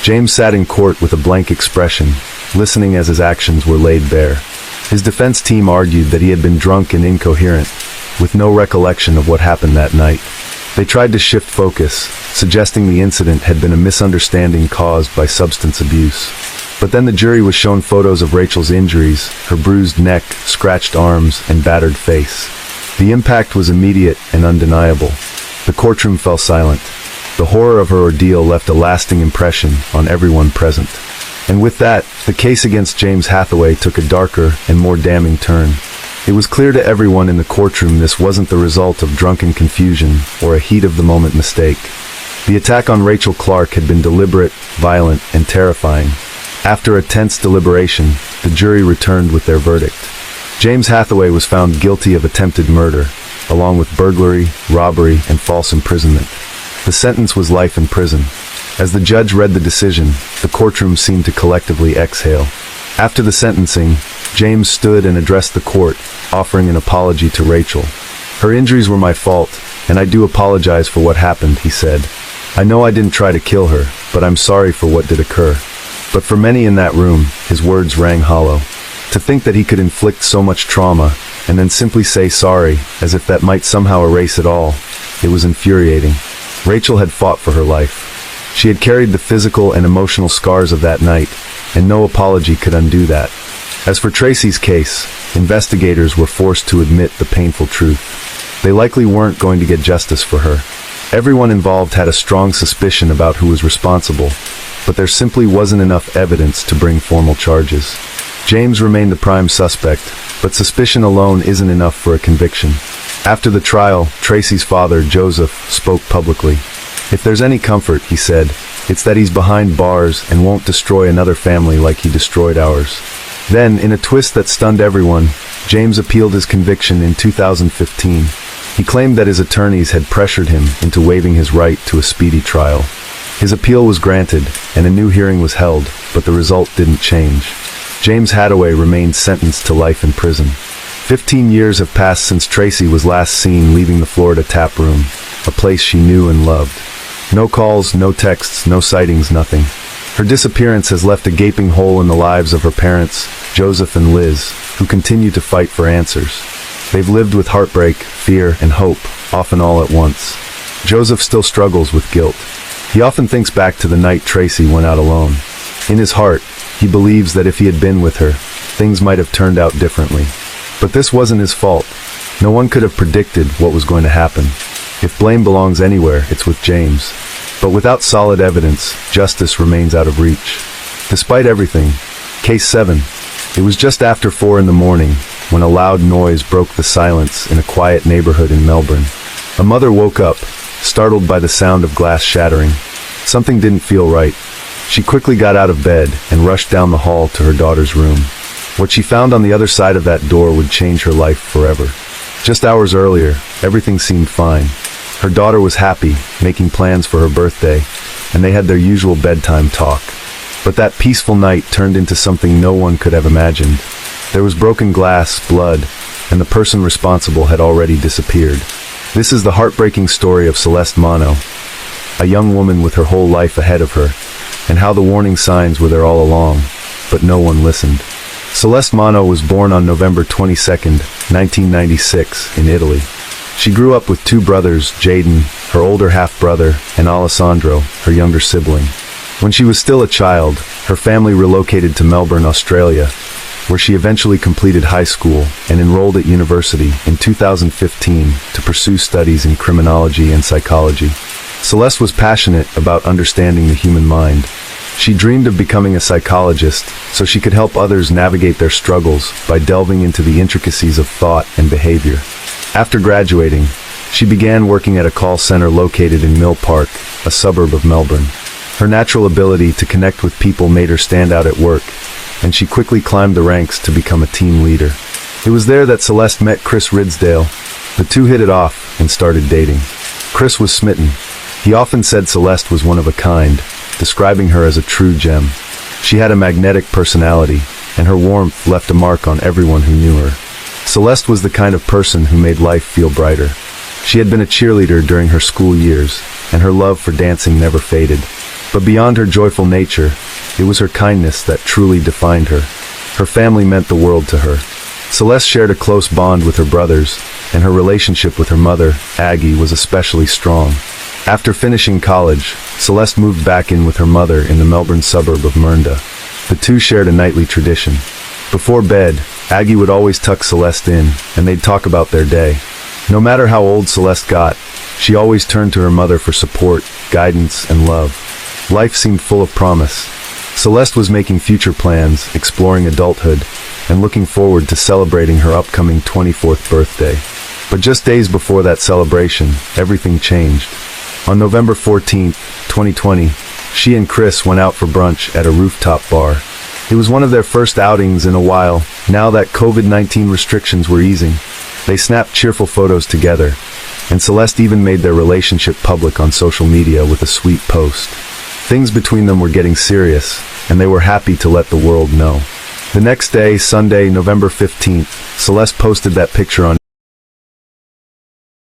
Speaker 1: James sat in court with a blank expression, listening as his actions were laid bare. His defense team argued that he had been drunk and incoherent, with no recollection of what happened that night. They tried to shift focus, suggesting the incident had been a misunderstanding caused by substance abuse. But then the jury was shown photos of Rachel's injuries, her bruised neck, scratched arms, and battered face. The impact was immediate and undeniable. The courtroom fell silent. The horror of her ordeal left a lasting impression on everyone present. And with that, the case against James Hathaway took a darker and more damning turn. It was clear to everyone in the courtroom this wasn't the result of drunken confusion or a heat-of-the-moment mistake. The attack on Rachel Clark had been deliberate, violent, and terrifying. After a tense deliberation, the jury returned with their verdict. James Hathaway was found guilty of attempted murder, along with burglary, robbery, and false imprisonment. The sentence was life in prison. As the judge read the decision, the courtroom seemed to collectively exhale. After the sentencing, James stood and addressed the court, offering an apology to Rachel. "Her injuries were my fault, and I do apologize for what happened," he said. "I know I didn't try to kill her, but I'm sorry for what did occur." But for many in that room, his words rang hollow. To think that he could inflict so much trauma, and then simply say sorry, as if that might somehow erase it all, it was infuriating. Rachel had fought for her life. She had carried the physical and emotional scars of that night, and no apology could undo that. As for Tracy's case, investigators were forced to admit the painful truth. They likely weren't going to get justice for her. Everyone involved had a strong suspicion about who was responsible, but there simply wasn't enough evidence to bring formal charges. James remained the prime suspect, but suspicion alone isn't enough for a conviction. After the trial, Tracy's father, Joseph, spoke publicly. "If there's any comfort," he said, "it's that he's behind bars and won't destroy another family like he destroyed ours." Then, in a twist that stunned everyone, James appealed his conviction in 2015. He claimed that his attorneys had pressured him into waiving his right to a speedy trial. His appeal was granted, and a new hearing was held, but the result didn't change. James Hathaway remained sentenced to life in prison. 15 years have passed since Tracy was last seen leaving the Florida tap room, a place she knew and loved. No calls, no texts, no sightings, nothing. Her disappearance has left a gaping hole in the lives of her parents, Joseph and Liz, who continue to fight for answers. They've lived with heartbreak, fear, and hope, often all at once. Joseph still struggles with guilt. He often thinks back to the night Tracy went out alone. In his heart, he believes that if he had been with her, things might have turned out differently. But this wasn't his fault. No one could have predicted what was going to happen. If blame belongs anywhere, it's with James. But without solid evidence, justice remains out of reach. Despite everything, Case 7. It was just after 4 in the morning when a loud noise broke the silence in a quiet neighborhood in Melbourne. A mother woke up, startled by the sound of glass shattering. Something didn't feel right. She quickly got out of bed and rushed down the hall to her daughter's room. What she found on the other side of that door would change her life forever. Just hours earlier, everything seemed fine. Her daughter was happy, making plans for her birthday, and they had their usual bedtime talk. But that peaceful night turned into something no one could have imagined. There was broken glass, blood, and the person responsible had already disappeared. This is the heartbreaking story of Celeste Mano, a young woman with her whole life ahead of her, and how the warning signs were there all along, but no one listened. Celeste Mano was born on November 22, 1996, in Italy. She grew up with 2 brothers, Jaden, her older half-brother, and Alessandro, her younger sibling. When she was still a child, her family relocated to Melbourne, Australia, where she eventually completed high school and enrolled at university in 2015 to pursue studies in criminology and psychology. Celeste was passionate about understanding the human mind. She dreamed of becoming a psychologist so she could help others navigate their struggles by delving into the intricacies of thought and behavior. After graduating, she began working at a call center located in Mill Park, a suburb of Melbourne. Her natural ability to connect with people made her stand out at work, and she quickly climbed the ranks to become a team leader. It was there that Celeste met Chris Ridsdale. The two hit it off and started dating. Chris was smitten. He often said Celeste was one of a kind, describing her as a true gem. She had a magnetic personality, and her warmth left a mark on everyone who knew her. Celeste was the kind of person who made life feel brighter. She had been a cheerleader during her school years, and her love for dancing never faded. But beyond her joyful nature, it was her kindness that truly defined her. Her family meant the world to her. Celeste shared a close bond with her brothers, and her relationship with her mother, Aggie, was especially strong. After finishing college, Celeste moved back in with her mother in the Melbourne suburb of Mernda. The two shared a nightly tradition. Before bed, Aggie would always tuck Celeste in, and they'd talk about their day. No matter how old Celeste got, she always turned to her mother for support, guidance, and love. Life seemed full of promise. Celeste was making future plans, exploring adulthood, and looking forward to celebrating her upcoming 24th birthday. But just days before that celebration, everything changed. On November 14, 2020, she and Chris went out for brunch at a rooftop bar. It was one of their first outings in a while, now that COVID-19 restrictions were easing. They snapped cheerful photos together, and Celeste even made their relationship public on social media with a sweet post. Things between them were getting serious, and they were happy to let the world know. The next day, Sunday, November 15th, Celeste posted that picture on